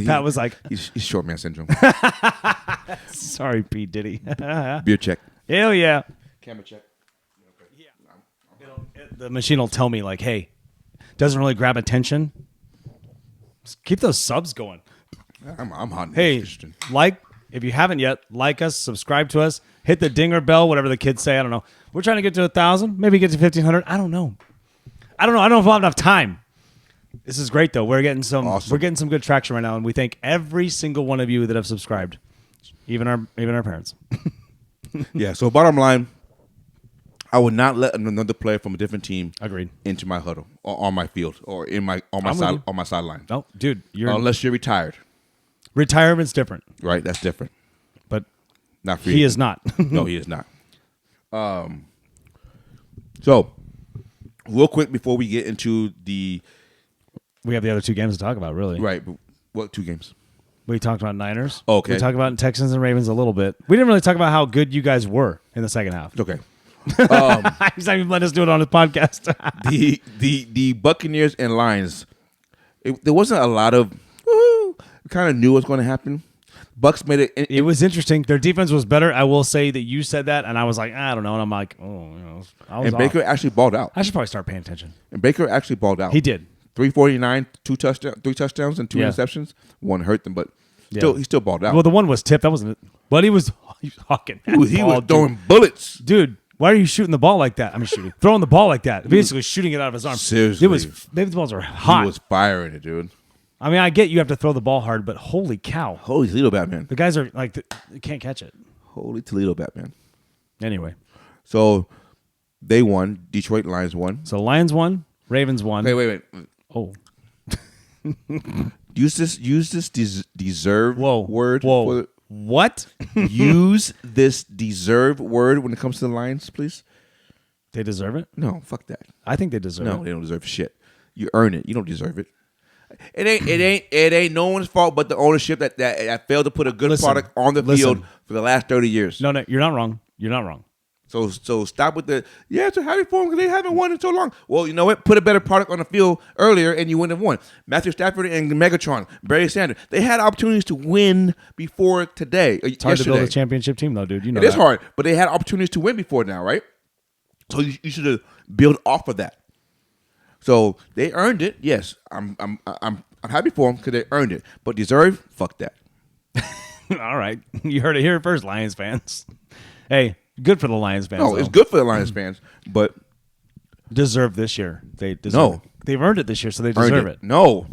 Pat was like, he's short man syndrome. Sorry, P. Diddy. Beer check. Hell yeah. Camera check. The machine will tell me like, hey, doesn't really grab attention. Just keep those subs going. I'm hot. Hey, if you haven't yet, like us, subscribe to us, hit the dinger bell, whatever the kids say. I don't know. We're trying to get to 1,000, maybe get to 1,500. I don't know. I don't know if I'll have enough time. This is great though. We're getting some. Awesome. We're getting some good traction right now, and we thank every single one of you that have subscribed, even our parents. Yeah. So bottom line, I would not let another player from a different team into my huddle or on my field or on my sideline. No, dude, unless you're retired. Retirement's different, right? That's different. But not for he is not. No, he is not. So, real quick before we get into we have the other two games to talk about, really. Right. But what two games? We talked about Niners. Okay. We talked about Texans and Ravens a little bit. We didn't really talk about how good you guys were in the second half. Okay. He's not even letting us do it on his podcast. the Buccaneers and Lions. There wasn't a lot of. We kind of knew what's going to happen. Bucks made it. It was interesting. Their defense was better. I will say that you said that, and I was like, I don't know. And I'm like, I was and Baker actually balled out. I should probably start paying attention. And Baker actually balled out. He did. 349, 3 touchdowns and 2 interceptions. One hurt them, but he still balled out. Well, the one was tipped. That wasn't it. But he was hawking. He was throwing bullets. Dude, why are you shooting the ball like that? I mean, throwing the ball like that. Basically shooting it out of his arm. Seriously. Maybe the balls are hot. He was firing it, dude. I mean, I get you have to throw the ball hard, but holy cow. Holy Toledo Batman. The guys are like, they can't catch it. Holy Toledo Batman. Anyway. So, they won. Detroit Lions won. So, Lions won. Ravens won. Wait. Oh. Use this deserve word. Whoa. What? Use this deserve word when it comes to the Lions, please. They deserve it? No, fuck that. I think they deserve it. No, they don't deserve shit. You earn it. You don't deserve it. It ain't no one's fault but the ownership that failed to put a good product on the field for the last 30 years. No, you're not wrong. You're not wrong. So stop with it's a happy for them because they haven't won in so long. Well, you know what? Put a better product on the field earlier and you wouldn't have won. Matthew Stafford and Megatron, Barry Sanders, they had opportunities to win before today. It's hard to build a championship team though, dude. You know it is hard, but they had opportunities to win before now, right? So you should have built off of that. So they earned it. Yes, I'm happy for them because they earned it. But deserve, fuck that. All right, you heard it here first, Lions fans. Hey. Good for the Lions fans. No, it's good for the Lions fans, but deserve this year. They deserve. They've earned it this year, so they deserve it. No,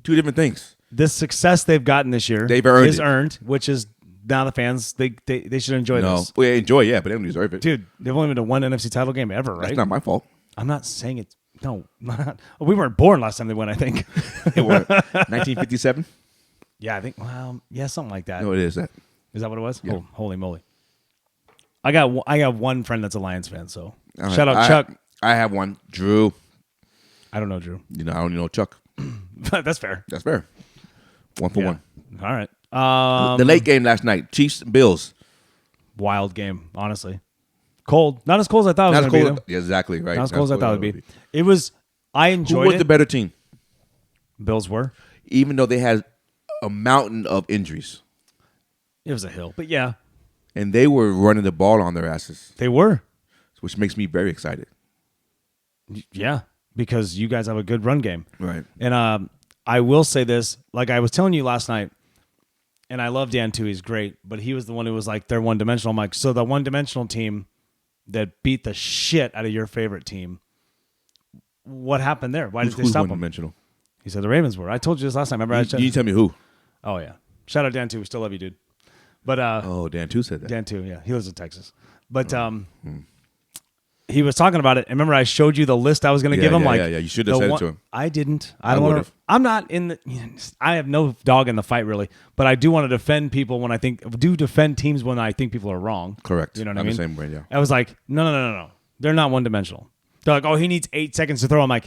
two different things. This success they've gotten this year is earned, which is now the fans, they should enjoy this. Well, enjoy, yeah, but they don't deserve it. Dude, they've only been to one NFC title game ever, right? That's not my fault. I'm not saying it's... No, not. We weren't born last time they won, I think. 1957? Yeah, I think... Well, yeah, something like that. No, it is that. Is that what it was? Yeah. Oh, holy moly. I got one friend that's a Lions fan, so... Shout out Chuck. I have one. Drew. I don't know Drew. I don't even know Chuck. That's fair. That's fair. 1 for 1. All right. The late game last night, Chiefs and Bills. Wild game, honestly. Cold. Not as cold as I thought it was going to be. Yeah, exactly, right. Not as cold as I thought it would be. It was... I enjoyed it. Who was the better team? Bills were. Even though they had a mountain of injuries. It was a hill, but yeah. And they were running the ball on their asses. They were. Which makes me very excited. Yeah, because you guys have a good run game. Right. And I will say this, like I was telling you last night, and I love Dan too, he's great, but he was the one who was like, they're one-dimensional. I'm like, so the one-dimensional team that beat the shit out of your favorite team, what happened there? Why did they stop them? One-dimensional? He said the Ravens were. I told you this last time. Remember? You tell me who. Oh, yeah. Shout out Dan too. We still love you, dude. But Dan too said that. Dan too, yeah. He lives in Texas. But he was talking about it. And remember, I showed you the list I was going to give him. Yeah. You should have said it to him. I didn't. I don't want to. I'm not in the. I have no dog in the fight, really. But I do want to defend people when I think. Defend teams when I think people are wrong. Correct. You know what I I'm mean? the same way, yeah. I was like, no. They're not one dimensional. They're like, oh, he needs 8 seconds to throw. I'm like,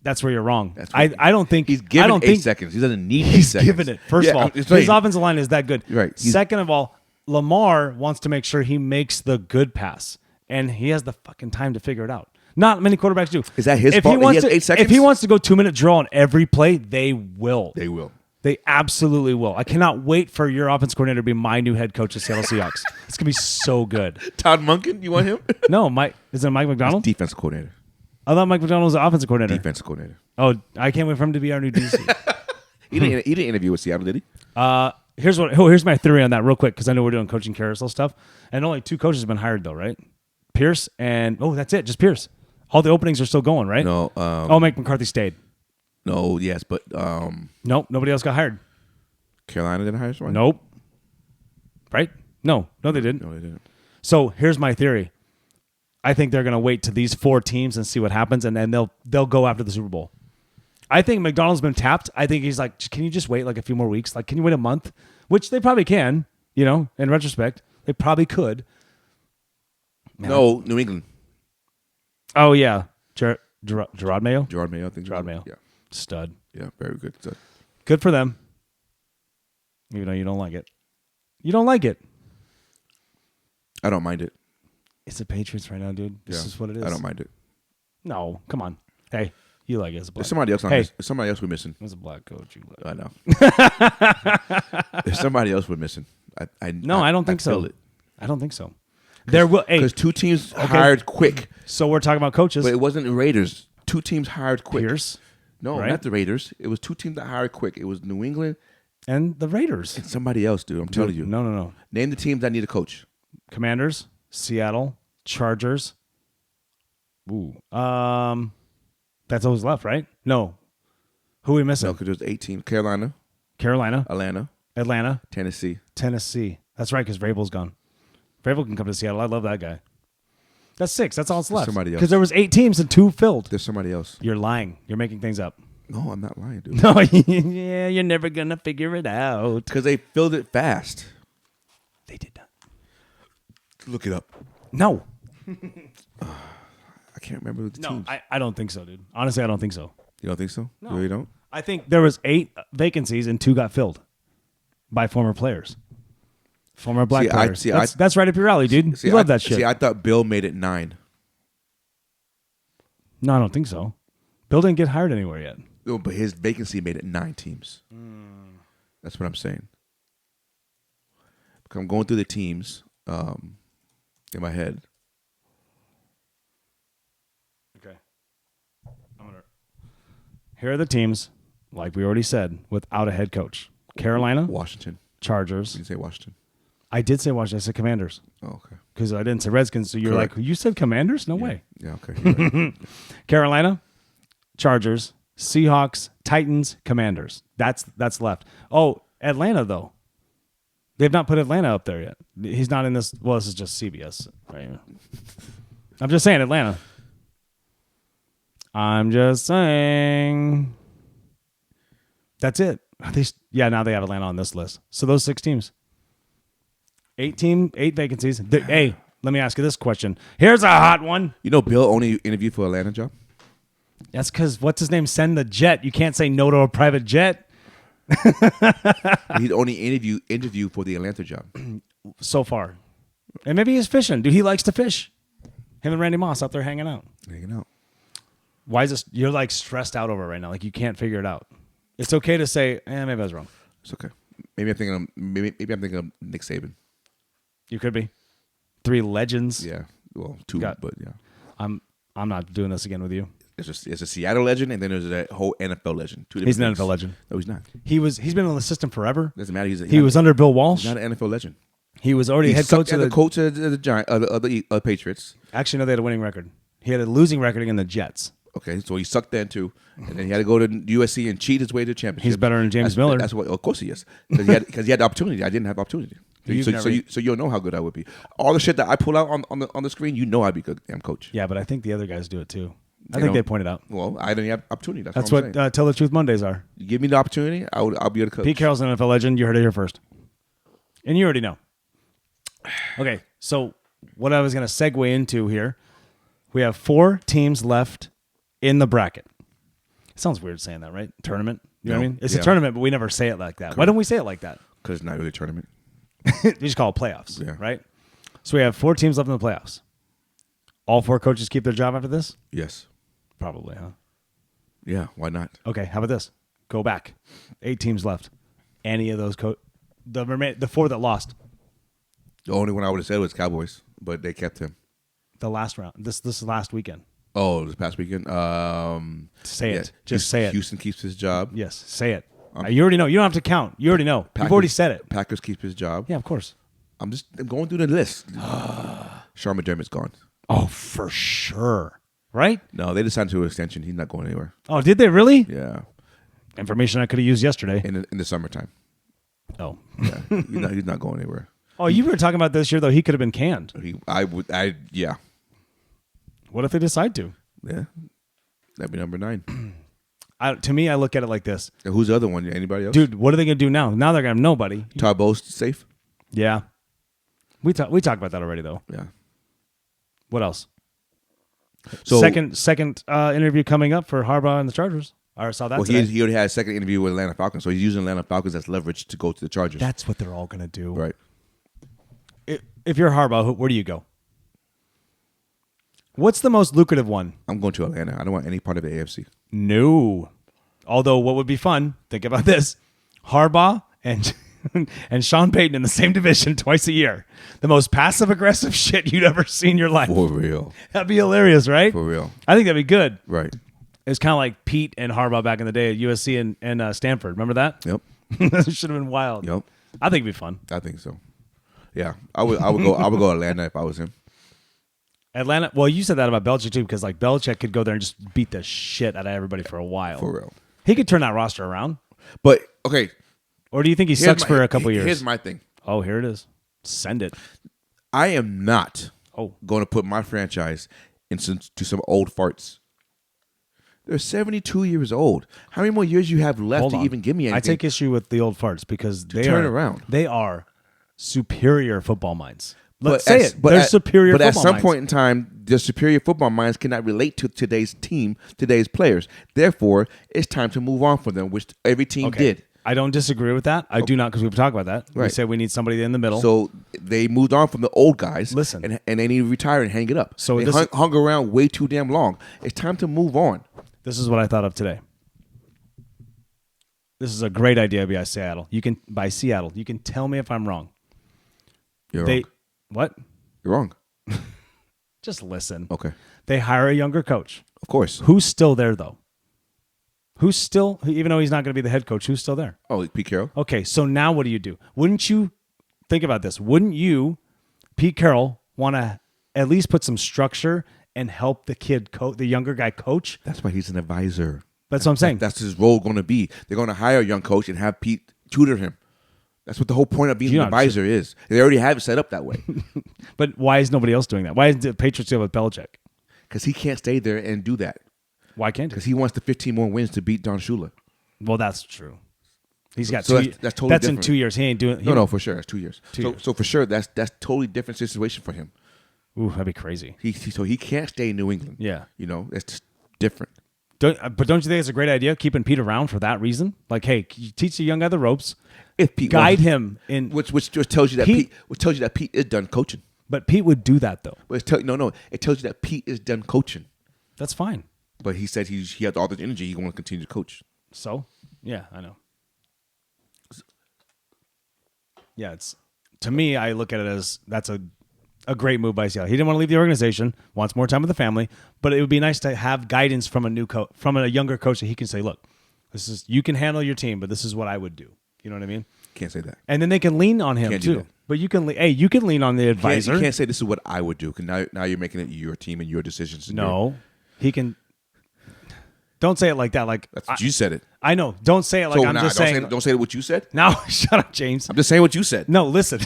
that's where you're wrong. I don't think he's given 8 seconds. He doesn't need 8 seconds. He's given it. First of all, his offensive line is that good. Right. Second of all, Lamar wants to make sure he makes the good pass, and he has the fucking time to figure it out. Not many quarterbacks do. Is that his fault? He has 8 seconds? If he wants to go 2-minute drill on every play, they will. They will. They absolutely will. I cannot wait for your offense coordinator to be my new head coach of Seattle Seahawks. It's gonna be so good. Todd Monken, you want him? No, is it Mike McDonald? Defense coordinator. I thought Mike McDonald was the offensive coordinator. Defense coordinator. Oh, I can't wait for him to be our new DC. He didn't interview with Seattle, did he? Here's my theory on that real quick, because I know we're doing coaching carousel stuff, and only 2 coaches have been hired though, right? Pierce and that's it, just Pierce. All the openings are still going, right? No. Mike McCarthy stayed. No, yes, but nope, nobody else got hired. Carolina didn't hire someone? Nope. Right? No, they didn't. No, they didn't. So here's my theory. I think they're going to wait to these 4 teams and see what happens, and then they'll go after the Super Bowl. I think McDonald's been tapped. I think he's like, can you just wait like a few more weeks? Like, can you wait a month? Which they probably can, in retrospect. They probably could. No, New England. Oh, yeah. Gerard Mayo? Gerard Mayo, I think. Gerard Mayo. Yeah. Stud. Yeah, very good. Stud. Good for them. Even though you don't like it. You don't like it. I don't mind it. It's the Patriots right now, dude. This is what it is. I don't mind it. No, come on. Hey, you like it. It's a black. There's somebody else. There's somebody else we're missing. It's a black coach. I know. There's somebody else we're missing. I don't think so. I don't think so. There will because 2 teams hired quick. So we're talking about coaches. But it wasn't the Raiders. 2 teams hired quick. Pierce. No, right? not the Raiders. It was 2 teams that hired quick. It was New England and the Raiders. And somebody else, dude. I'm telling you. No. Name the teams that need a coach. Commanders, Seattle, Chargers. Ooh. That's alwa's left, right? No. Who are we missing? No, because there's 8 teams. Carolina. Atlanta. Tennessee. That's right, because Vrabel's gone. Vrabel can come to Seattle. I love that guy. That's 6. That's all that's left. Somebody else. Because there was 8 teams and 2 filled. There's somebody else. You're lying. You're making things up. No, I'm not lying, dude. No, yeah, you're never going to figure it out. Because they filled it fast. They did not. Look it up. No. I can't remember the teams. No, I don't think so, dude. Honestly, I don't think so. You don't think so? No. You really don't? I think there was 8 vacancies and 2 got filled by former players. Former black players. That's right up your alley, dude. You love that shit. See, I thought Bill made it 9. No, I don't think so. Bill didn't get hired anywhere yet. No, but his vacancy made it 9 teams. That's what I'm saying. I'm going through the teams in my head. Okay. Here are the teams, like we already said, without a head coach. Carolina. Washington. Chargers. You didn't say Washington. I did say Washington. I said Commanders. Oh, okay. Because I didn't say Redskins, so you're Correct. like, you said Commanders? No way. Yeah, okay. You're right. Carolina, Chargers, Seahawks, Titans, Commanders. That's left. Oh, Atlanta though. They've not put Atlanta up there yet. He's not in this. Well, this is just CBS. Right? I'm just saying Atlanta. I'm just saying. That's it. Now they have Atlanta on this list. So those 6 teams. 8 vacancies. Hey, let me ask you this question. Here's a hot one. You know, Bill only interviewed for Atlanta job. That's because what's his name? Send the jet. You can't say no to a private jet. He'd only interview for the Atlanta job so far, and maybe he's fishing. Dude, he likes to fish. Him and Randy Moss out there hanging out. Why is this? You're like stressed out over it right now. Like you can't figure it out. It's okay to say, maybe I was wrong. It's okay. Maybe I'm thinking of Nick Saban. You could be 3 legends. Yeah, well, 2, but yeah. I'm not doing this again with you. It's a Seattle legend, and then there's a whole NFL legend. He's an NFL legend. No, he's not. He's been on the system forever. Doesn't matter. He was under Bill Walsh. He's not an NFL legend. He was already head coach of the Giants, the Patriots. Actually, no, they had a winning record. He had a losing record against the Jets. Okay, so he sucked then too, and then he had to go to USC and cheat his way to the championship. He's better than James Miller. That's what. Of course he is, because he had the opportunity. I didn't have opportunity. So you'll know how good I would be. All the shit that I pull out on the screen, you know I'd be good damn coach. Yeah, but I think the other guys do it too. I think they pointed out. Well, I didn't have opportunity. That's what Tell the Truth Mondays are. You give me the opportunity, I'll be able to coach. Pete Carroll's an NFL legend. You heard it here first. And you already know. Okay, so what I was going to segue into here, we have 4 teams left in the bracket. It sounds weird saying that, right? Tournament? You know what I mean? It's a tournament, but we never say it like that. Correct. Why don't we say it like that? Because it's not really a tournament. We just call it playoffs, right? So we have 4 teams left in the playoffs. All 4 coaches keep their job after this? Yes. Probably, huh? Yeah, why not? Okay, how about this? Go back. 8 teams left. Any of those the 4 that lost. The only one I would have said was Cowboys, but they kept him. The last round. This last weekend. Oh, this past weekend? Say it. Just say it. Houston keeps his job. Yes, say it. You already know. You don't have to count. You already know. You've already said it. Packers keep his job. Yeah, of course. I'm going through the list. Sean McDermott's gone. Oh, for sure. Right? No, they decided to do an extension. He's not going anywhere. Oh, did they really? Yeah. Information I could have used yesterday. In the summertime. Oh. Yeah. He's not going anywhere. Oh, you were talking about this year, though. He could have been canned. Yeah. What if they decide to? Yeah. That'd be number 9. To me, I look at it like this. And who's the other one? Anybody else? Dude, what are they going to do now? Now they're going to have nobody. Todd Bowles safe? Yeah. We talked about that already, though. Yeah. What else? So second interview coming up for Harbaugh and the Chargers. I saw that today. He already had a second interview with Atlanta Falcons, so he's using Atlanta Falcons as leverage to go to the Chargers. That's what they're all going to do. Right. If you're Harbaugh, where do you go? What's the most lucrative one? I'm going to Atlanta. I don't want any part of the AFC. No. Although what would be fun, think about this. Harbaugh and Sean Payton in the same division twice a year. The most passive-aggressive shit you'd ever seen in your life. For real. That'd be hilarious, right? For real. I think that'd be good. Right. It's kind of like Pete and Harbaugh back in the day at USC and Stanford. Remember that? Yep. That should have been wild. Yep. I think it'd be fun. I think so. Yeah. I would go Atlanta if I was him. Atlanta. Well, you said that about Belichick too, because like Belichick could go there and just beat the shit out of everybody for a while. For real. He could turn that roster around. But okay. Or do you think he sucks for a couple years? Here's my thing. Oh, here it is. Send it. I am not going to put my franchise into some old farts. They're 72 years old. How many more years you have left to even give me anything? I take issue with the old farts because they are superior football minds. Let's say it. They're superior football minds. But at some point in time, the superior football minds cannot relate to today's team, today's players. Therefore, it's time to move on from them, which every team did. I don't disagree with that. I do not, because we've talked about that. Right. We said we need somebody in the middle. So they moved on from the old guys. Listen. And they need to retire and hang it up. So they hung around way too damn long. It's time to move on. This is what I thought of today. This is a great idea by Seattle. You can tell me if I'm wrong. You're wrong. What? You're wrong. Just listen. Okay. They hire a younger coach. Of course. Who's still there, though? Who's still, even though he's not going to be the head coach, who's still there? Oh, Pete Carroll. Okay, so now what do? Wouldn't you think about this? Wouldn't you, Pete Carroll, want to at least put some structure and help the kid, the younger guy, coach? That's why he's an advisor. That's what I'm saying. That's his role going to be. They're going to hire a young coach and have Pete tutor him. That's what the whole point of being an advisor is. They already have it set up that way. But why is nobody else doing that? Why is the Patriots deal with Belichick? Because he can't stay there and do that. Why can't he? Because he wants the 15 more wins to beat Don Shula. Well, that's true. He's got so 2 that's totally That's different. in 2 years. He ain't doing. No, for sure. It's 2 years. 2 years. So for sure, that's totally different situation for him. Ooh, that'd be crazy. So he can't stay in New England. Yeah. That's just different. But don't you think it's a great idea keeping Pete around for that reason? Like, hey, you teach the young guy the ropes. If Pete guide him in which just tells you that Pete is done coaching. But Pete would do that though. But it tells you that Pete is done coaching. That's fine. But he said he has all this energy. He wants to continue to coach. So, yeah, I know. Yeah, it's to me. I look at it as that's a great move by Seattle. He didn't want to leave the organization. Wants more time with the family. But it would be nice to have guidance from a younger coach that he can say, "Look, you can handle your team, but this is what I would do." You know what I mean? Can't say that. And then they can lean on him Can't do too. that. But you can lean on the advisor. You can't say this is what I would do. Because now you're making it your team and your decisions. No, he can. Don't say it like that. Like that's what you said it. I know. Don't say it like I'm just saying. Don't say what you said. No, shut up, James. I'm just saying what you said. No, listen.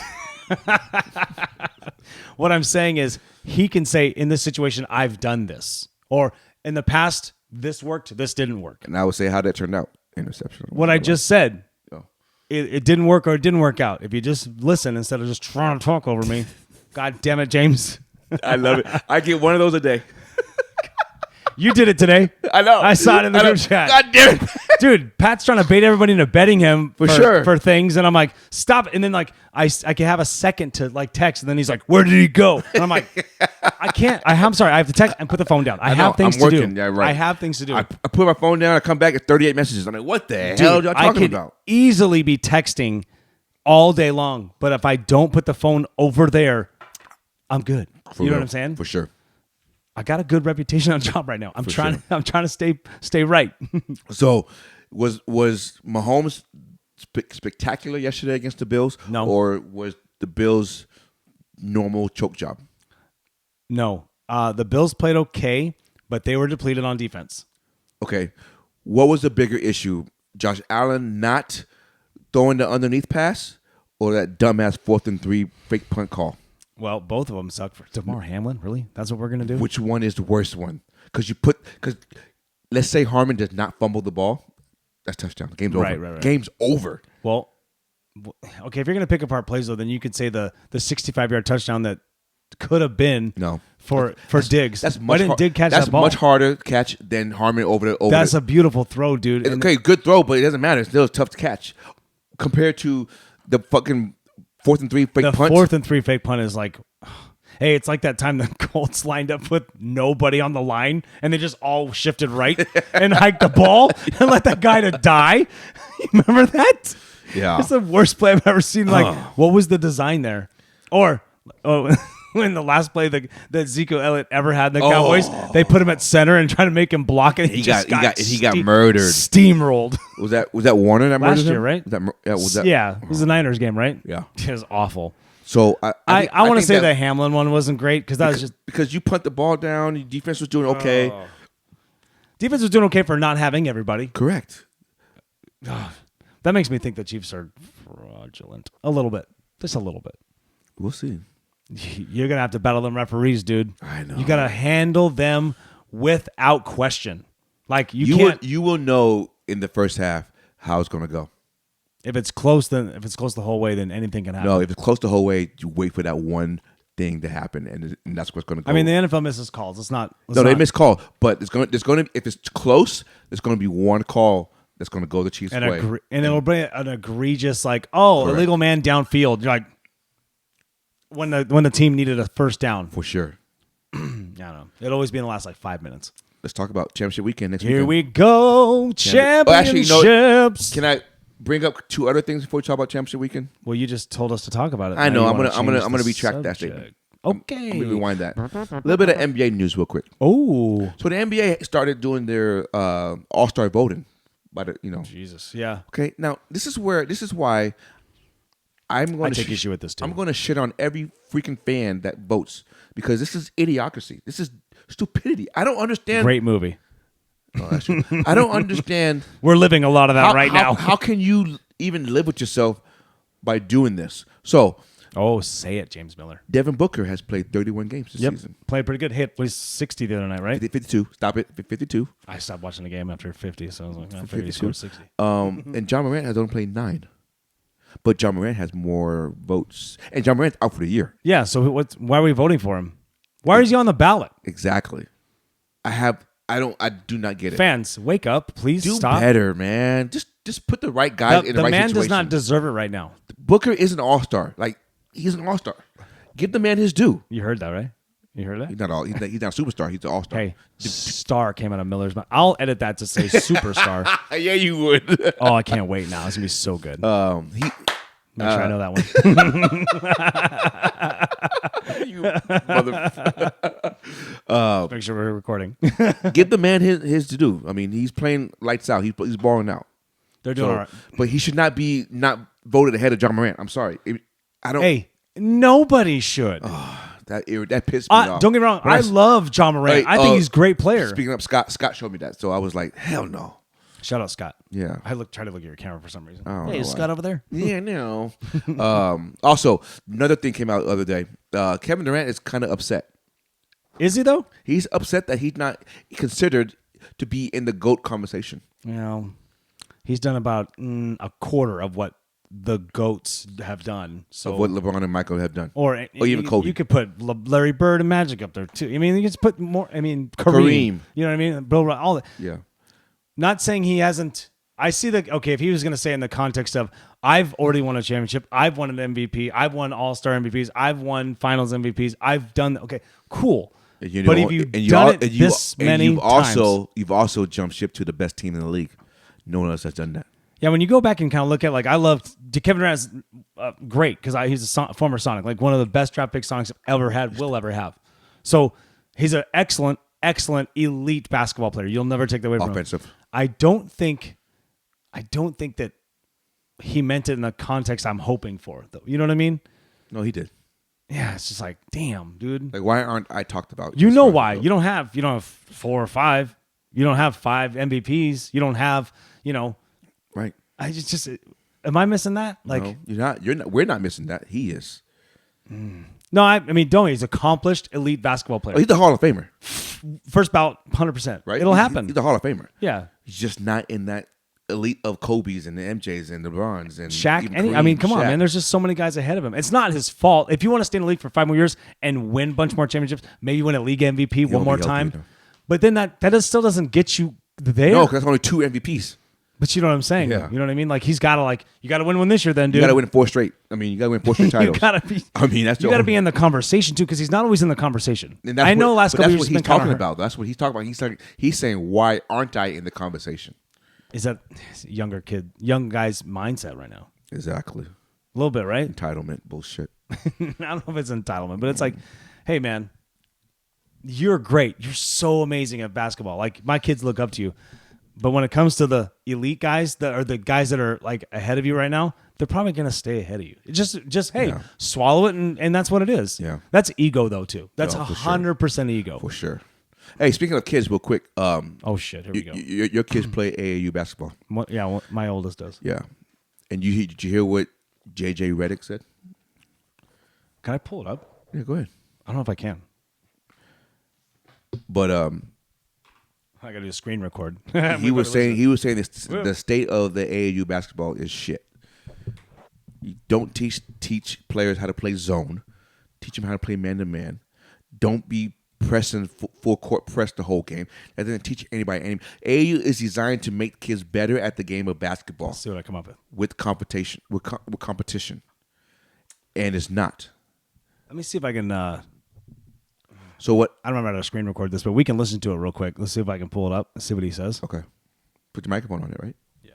What I'm saying is he can say, in this situation, I've done this. Or in the past, this worked, this didn't work. And I would say how that turned out. Interception. What I just said. Oh. It didn't work or it didn't work out. If you just listen instead of just trying to talk over me. God damn it, James. I love it. I get one of those a day. You did it today. I know. I saw it in the group chat. God damn it. Dude, Pat's trying to bait everybody into betting him for things. And I'm like, stop. And then like I can have a second to like text. And then he's like, where did he go? And I'm like, I can't. I'm sorry. I have to text and put the phone down. I have things to do. Yeah, right. I have things to do. I put my phone down. I come back at 38 messages. I'm like, what the hell are y'all talking about? Easily be texting all day long. But if I don't put the phone over there, I'm good. You know what I'm saying? For sure. I got a good reputation on the job right now. I'm trying to stay right. So, was Mahomes spectacular yesterday against the Bills? No. Or was the Bills normal choke job? No. The Bills played okay, but they were depleted on defense. Okay. What was the bigger issue? Josh Allen not throwing the underneath pass, or that dumbass 4th and 3 fake punt call? Well, both of them suck. For Damar Hamlin, really? That's what we're going to do? Which one is the worst one? Because let's say Harmon does not fumble the ball. That's touchdown. Game's over. Right. Game's over. Well, okay, if you're going to pick apart plays, though, then you could say the 65-yard touchdown that could have been for Diggs. Why didn't Diggs catch that ball? That's much harder catch than Harmon over. That's a beautiful throw, dude. Okay, good throw, but it doesn't matter. It's still a tough to catch compared to the fucking 4th and 3 fake punt. The 4th and 3 fake punt is like, hey, it's like that time the Colts lined up with nobody on the line and they just all shifted right and hiked the ball and let that guy to die. You remember that? Yeah. It's the worst play I've ever seen. Like, what was the design there? Or when the last play that Ezekiel Elliott ever had in the Cowboys, they put him at center and tried to make him block it. He got murdered. Steamrolled. Was that Warner that murdered last year, him? right? It was the Niners game, right? Yeah. It was awful. So I want to say the Hamlin one wasn't great because that was just because you punt the ball down. Your defense was doing okay. Defense was doing okay for not having everybody. Correct. That makes me think the Chiefs are fraudulent a little bit, just a little bit. We'll see. You're gonna have to battle them referees, dude. I know. You gotta handle them without question. Like you can't. You will know in the first half how it's gonna go. If it's close the whole way, then anything can happen. No, if it's close the whole way, you wait for that one thing to happen, and that's what's going to go. I mean, the NFL misses calls. It's not. They miss call, but there's going to if it's close, there's going to be one call that's going to go the Chiefs' way, and it'll bring an egregious illegal man downfield. You're like when the team needed a first down for sure. I don't know. It'll always be in the last 5 minutes. Let's talk about championship weekend next Here weekend. we go, championships. Actually, can I bring up 2 other things before we talk about championship weekend? Well, you just told us to talk about it. I know. I'm gonna retract that statement. Okay. Let me rewind that. A little bit of NBA news real quick. Oh. So the NBA started doing their All-Star voting. Jesus. Yeah. Okay. Now this is why I'm going to take issue with this too. I'm going to shit on every freaking fan that votes because this is idiocracy. This is stupidity. I don't understand. Great movie. Oh, that's true. I don't understand. We're living a lot of that right now. How can you even live with yourself by doing this? So, Oh, say it, James Miller. Devin Booker has played 31 games this season. Played pretty good. Hit was 60 the other night, right? 52. Stop it. 52. I stopped watching the game after 50, so I was like, I 52. figured he scored 60. And John Morant has only played 9. But John Morant has more votes. And John Morant's out for the year. Yeah, so why are we voting for him? Why is he on the ballot? Exactly. I do not get it. Fans, wake up, please. Do stop. better, man. Just put the right guy in the right situation. The man does not deserve it right now. Booker is an all-star. Like, he's an all-star. Give the man his due. You heard that, right? You heard that? He's not a superstar. He's an all-star. Hey, star came out of Miller's mouth. I'll edit that to say superstar. Yeah, you would. Oh, I can't wait now. It's going to be so good. Make Make sure I know that one. you mother. Make sure we're recording. Give the man his due. I mean, he's playing lights out. He's balling out. They're doing all right. But he should not be voted ahead of John Morant. I'm sorry. I don't. Hey, nobody should. That pissed me off. Don't get me wrong. I love John Morant. I think he's a great player. Speaking of Scott showed me that, so I was like, hell no. Shout out Scott. Yeah. I tried to look at your camera for some reason. Hey, is Scott over there? Yeah, no. Also, another thing came out the other day. Kevin Durant is kind of upset. Is he though? He's upset that he's not considered to be in the GOAT conversation. Well, he's done about a quarter of what the GOATs have done. So of what LeBron and Michael have done. Or even Kobe. You could put Larry Bird and Magic up there too. I mean, you could put more. I mean, Kareem. You know what I mean? Bill, all that. Yeah. Not saying he hasn't. I see that. Okay, if he was going to say in the context of, I've already won a championship, I've won an MVP, I've won All-Star MVPs, I've won Finals MVPs, I've done. Okay, cool. But if you've done it this many times, you've also jumped ship to the best team in the league. No one else has done that. Yeah, when you go back and kind of look at, like, I loved Kevin Durant is great because he's a former Sonic, like one of the best draft pick Sonics ever had, will ever have. So he's an excellent, elite basketball player. You'll never take that away from him. Offensive. I don't think that he meant it in the context I'm hoping for, though. You know what I mean? No, he did. Yeah, it's just like, damn, dude. Like, why aren't I talked about? You know why? You don't have 4 or 5. You don't have 5 MVPs. You don't have, Right. I just am I missing that? Like, no, you're not. You're not. We're not missing that. He is. No, I mean, don't. He's accomplished elite basketball player. Oh, he's the Hall of Famer. First ballot, 100%. Right. It'll happen. He's the Hall of Famer. Yeah. He's just not in that elite of Kobe's and the MJs and the LeBrons and Shaq. even I mean, come on, Shaq. man. There's just so many guys ahead of him. It's not his fault. If you want to stay in the league for 5 more years and win a bunch more championships, maybe win a league MVP one more time. Though. But then that still doesn't get you there. No, because that's only 2 MVPs. But you know what I'm saying? Yeah. You know what I mean? Like, he's got to, you got to win one this year then, dude. You got to win 4 straight. I mean, you got to win 4 straight titles. You got to be. I mean, that's you got to be in the conversation too, because he's not always in the conversation. I know last couple years that's what he's talking about. That's what he's talking about. He's saying, why aren't I in the conversation? Is that young guy's mindset right now? Exactly. A little bit, right? Entitlement bullshit. I don't know if it's entitlement, but it's like, hey, man, you're great. You're so amazing at basketball. Like, my kids look up to you. But when it comes to the elite guys that are the guys that are like ahead of you right now, they're probably going to stay ahead of you. Just hey, swallow it, and that's what it is. Yeah. That's ego, though, too. That's 100% ego. For sure. Hey, speaking of kids, real quick. Oh, shit. Here we go. Your kids play AAU basketball. My oldest does. Yeah. And did you hear what J.J. Redick said? Can I pull it up? Yeah, go ahead. I don't know if I can. But I got to do a screen record. he was saying the state of the AAU basketball is shit. You don't teach players how to play zone. Teach them how to play man-to-man. Don't be pressing full court press the whole game. That doesn't teach anybody. AAU is designed to make kids better at the game of basketball. Let's see what I come up with. With competition. And it's not. Let me see if I can... So what? I don't remember how to screen record this, but we can listen to it real quick. Let's see if I can pull it up. Let's see what he says. Okay. Put your microphone on it, right? Yeah.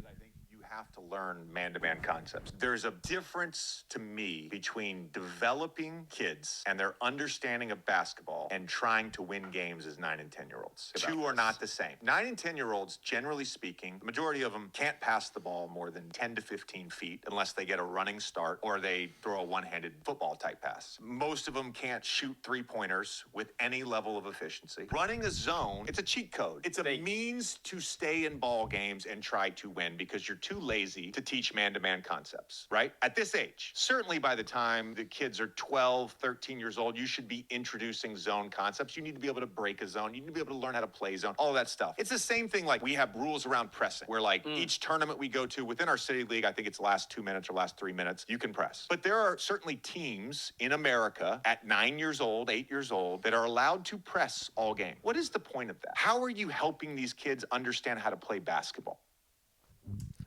I think you have to learn man-to-man concepts. There's a difference to me between developing kids and their understanding of basketball and trying to win games as 9 and 10-year-olds. Two are not the same. 9 and 10-year-olds, generally speaking, the majority of them can't pass the ball more than 10 to 15 feet unless they get a running start or they throw a one-handed football type pass. Most of them can't shoot three-pointers with any level of efficiency. Running a zone, it's a cheat code. It's a means to stay in ball games and try to win because you're too lazy to teach man-to-man concepts, right? At this age, certainly by the time the kids are 12, 13 years old, you should be introducing zone concepts. You need to be able to break a zone. You need to be able to learn how to play zone, all of that stuff. It's the same thing like we have rules around pressing where like each tournament we go to within our city league, I think it's last 2 minutes or last 3 minutes, you can press. But there are certainly teams in America at 9 years old, 8 years old that are allowed to press all game. What is the point of that? How are you helping these kids understand how to play basketball?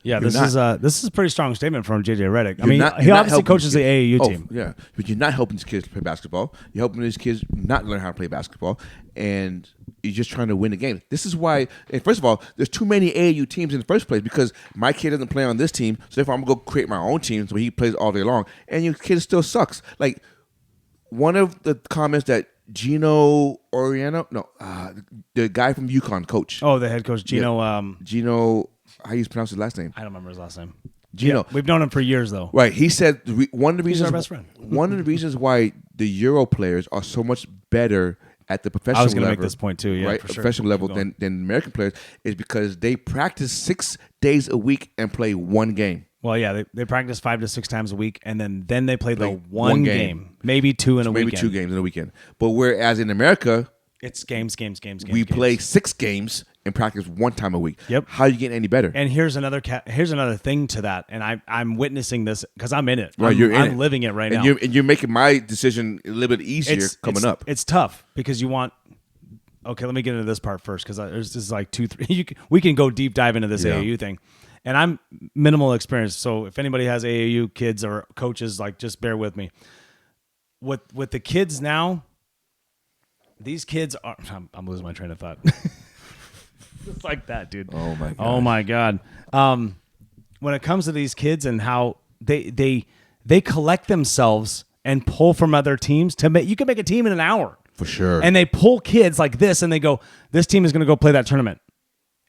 Yeah, this is a pretty strong statement from JJ Redick. I mean, not- he you're not obviously helping coaches the these kids. AAU team. Yeah, but you're not helping these kids play basketball. You're helping these kids not learn how to play basketball, and you're just trying to win the game. This is why, and first of all, there's too many AAU teams in the first place because my kid doesn't play on this team, so therefore I'm going to go create my own team so he plays all day long, and your kid still sucks. Like, one of the comments that Gino Oriano, the guy from UConn, coach. Oh, the head coach, Gino. Gino, how you pronounce his last name? I don't remember his last name. Gino. Yeah, we've known him for years, though. Right. He said one of the reasons our best friend. one of the reasons why the Euro players are so much better at the professional I was level. going to make this point too. Yeah, right, for sure. professional Keep level going. than American players is because they practice 6 days a week and play one game. Well, yeah, they practice 5 to 6 times a week, and then they play the Like one one game. game. Maybe 2 in a Maybe weekend. 2 games in a weekend. But whereas in America, It's games. we play 6 games and practice 1 time a week. Yep. How are you getting any better? And here's another thing to that, and I'm witnessing this because I'm in it. Right, you're in I'm it. living it right and now. You're making my decision a little bit easier coming up. It's tough because you want. Okay, let me get into this part first because there's just like 2, 3. We can go deep dive into this Yeah. AAU thing, and I'm minimal experience. So if anybody has AAU kids or coaches, like just bear with me. With the kids now, these kids are. I'm losing my train of thought. Just like that, dude. Oh my god. Oh my god. When it comes to these kids and how they collect themselves and pull from other teams to make, you can make a team in an hour. For sure. And they pull kids like this and they go, this team is going to go play that tournament.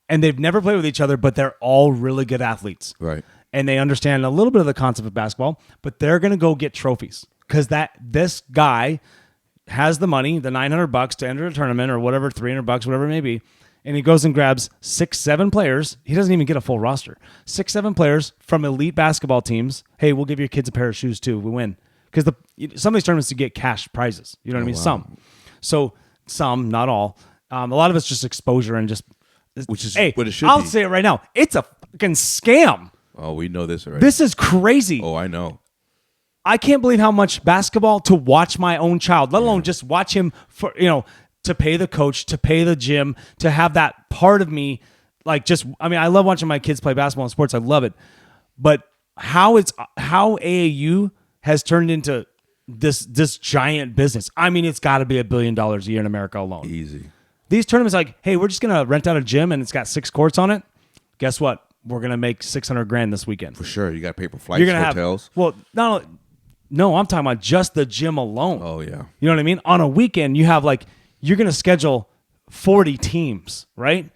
And they've never played with each other, but they're all really good athletes. Right. And they understand a little bit of the concept of basketball, but they're going to go get trophies because this guy has the money, the $900 to enter a tournament or whatever, $300, whatever it may be. And he goes and grabs 6, 7 players. He doesn't even get a full roster. 6, 7 players from elite basketball teams. Hey, we'll give your kids a pair of shoes too. We win. Because some of these tournaments you get cash prizes. You know what I mean? Wow. Some. So some, not all. A lot of it's just exposure and just. Which is hey, what it should I'll be. say it right now. It's a fucking scam. Oh, we know this already. This is crazy. Oh, I know. I can't believe how much basketball to watch my own child, let alone just watch him for, to pay the coach, to pay the gym, to have that part of me. Like I love watching my kids play basketball and sports. I love it. But how AAU has turned into this giant business. I mean, it's got to be $1 billion a year in America alone. Easy. These tournaments, like, hey, we're just gonna rent out a gym and it's got 6 courts on it. Guess what? We're gonna make $600,000 this weekend. For sure. You got to pay for flights, You're gonna hotels. No, I'm talking about just the gym alone. Oh, yeah. You know what I mean? On a weekend, you have you're gonna schedule 40 teams, right?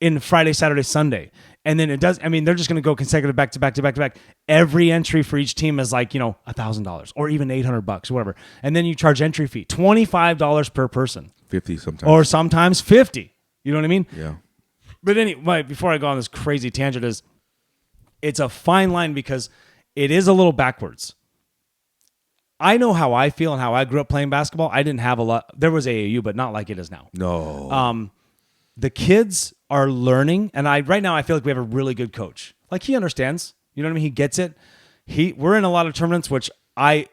In Friday, Saturday, Sunday. And then they're just going to go consecutive back to back to back to back. Every entry for each team is $1,000 or even $800 or whatever. And then you charge entry fee, $25 per person. 50 sometimes. Or sometimes 50. You know what I mean? Yeah. But anyway, before I go on this crazy tangent, it's a fine line because it is a little backwards. I know how I feel and how I grew up playing basketball. I didn't have a lot. There was AAU, but not like it is now. No. The kids are learning, and right now I feel like we have a really good coach. Like, he understands. You know what I mean? He gets it. We're in a lot of tournaments, which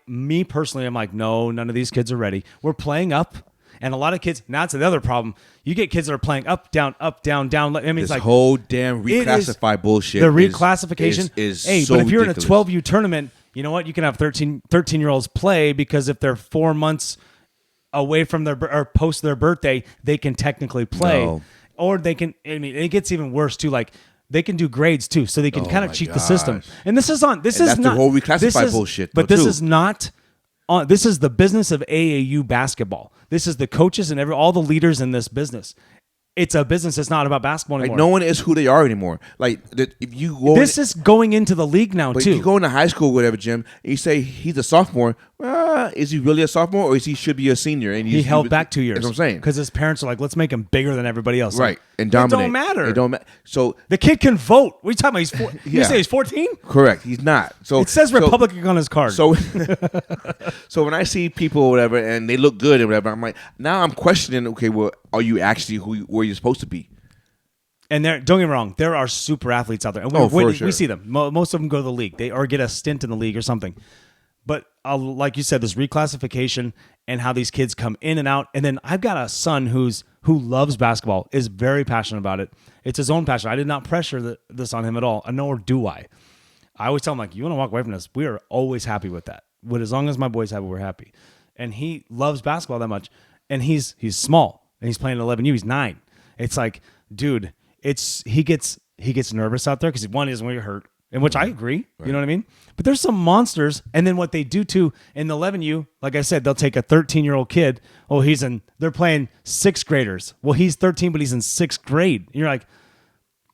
me personally, I'm like, no, none of these kids are ready. We're playing up, and a lot of kids. Now it's the other problem. You get kids that are playing up, down, up, down, down. I mean, this it's like whole damn reclassify bullshit. The reclassification is hey, so but if you're ridiculous. in a 12U tournament, you know what? You can have 13-year-olds play because if they're 4 months away from or post their birthday, they can technically play. No. Or they can. I mean, it gets even worse too. Like, they can do grades too, so they can kind of my cheat the system. gosh. And this is not. This is that's not the whole reclassify this is- bullshit, But though, this too. is not. This is the business of AAU basketball. This is the coaches and all the leaders in this business. It's a business. It's not about basketball Like anymore. no one is who they are anymore. Like if you go, This is going into the league now but too. if you go into high school, or whatever, Jim, and you say he's a sophomore. Is he really a sophomore, or is he should be a senior? And he held back 2 years. That's what I'm saying. Because his parents are like, let's make him bigger than everybody else. Right, Like, and dominate. It don't matter. It don't matter. So The kid can vote. What are you talking about? He's You Yeah. say he's 14? correct, he's not. So It says Republican on his card. So, so when I see people or whatever, and they look good and whatever, I'm like, now I'm questioning. Okay, well, are you actually where you're supposed to be? And don't get me wrong, there are super athletes out there, and Oh, for we sure. see them. Most of them go to the league, or get a stint in the league or something. But like you said, this reclassification and how these kids come in and out. And then I've got a son who loves basketball, is very passionate about it. It's his own passion. I did not pressure this on him at all, nor do I. I always tell him, like, you want to walk away from this, we are always happy with that. But as long as my boys have it, we're happy. And he loves basketball that much. And he's small, and he's playing 11U. He's 9. It's like, dude, he gets nervous out there because one is when you're hurt, in which I agree. You know what I mean? But there's some monsters, and then what they do too in the 11U, like I said, they'll take a 13-year-old kid. Oh, they're playing 6th graders. Well, he's 13, but he's in 6th grade. And you're like,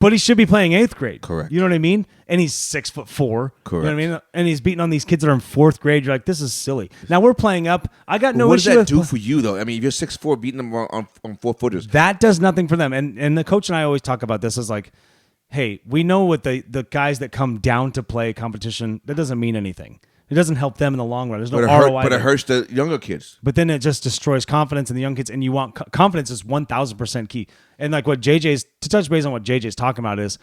but he should be playing 8th grade. Correct. You know what I mean? And he's 6'4". Correct. You know what I mean? And he's beating on these kids that are in 4th grade. You're like, this is silly. Now we're playing up. I got no what does issue that with do for you though? I mean, if you're 6'4", beating them on 4-footers. that does nothing for them. And the coach and I always talk about this is like, hey, we know what the guys that come down to play competition, that doesn't mean anything. It doesn't help them in the long run. There's no ROI. But it there. hurts the younger kids. But then it just destroys confidence in the young kids, and you want confidence is 1,000% key. And like what JJ's to touch base on what JJ's talking about is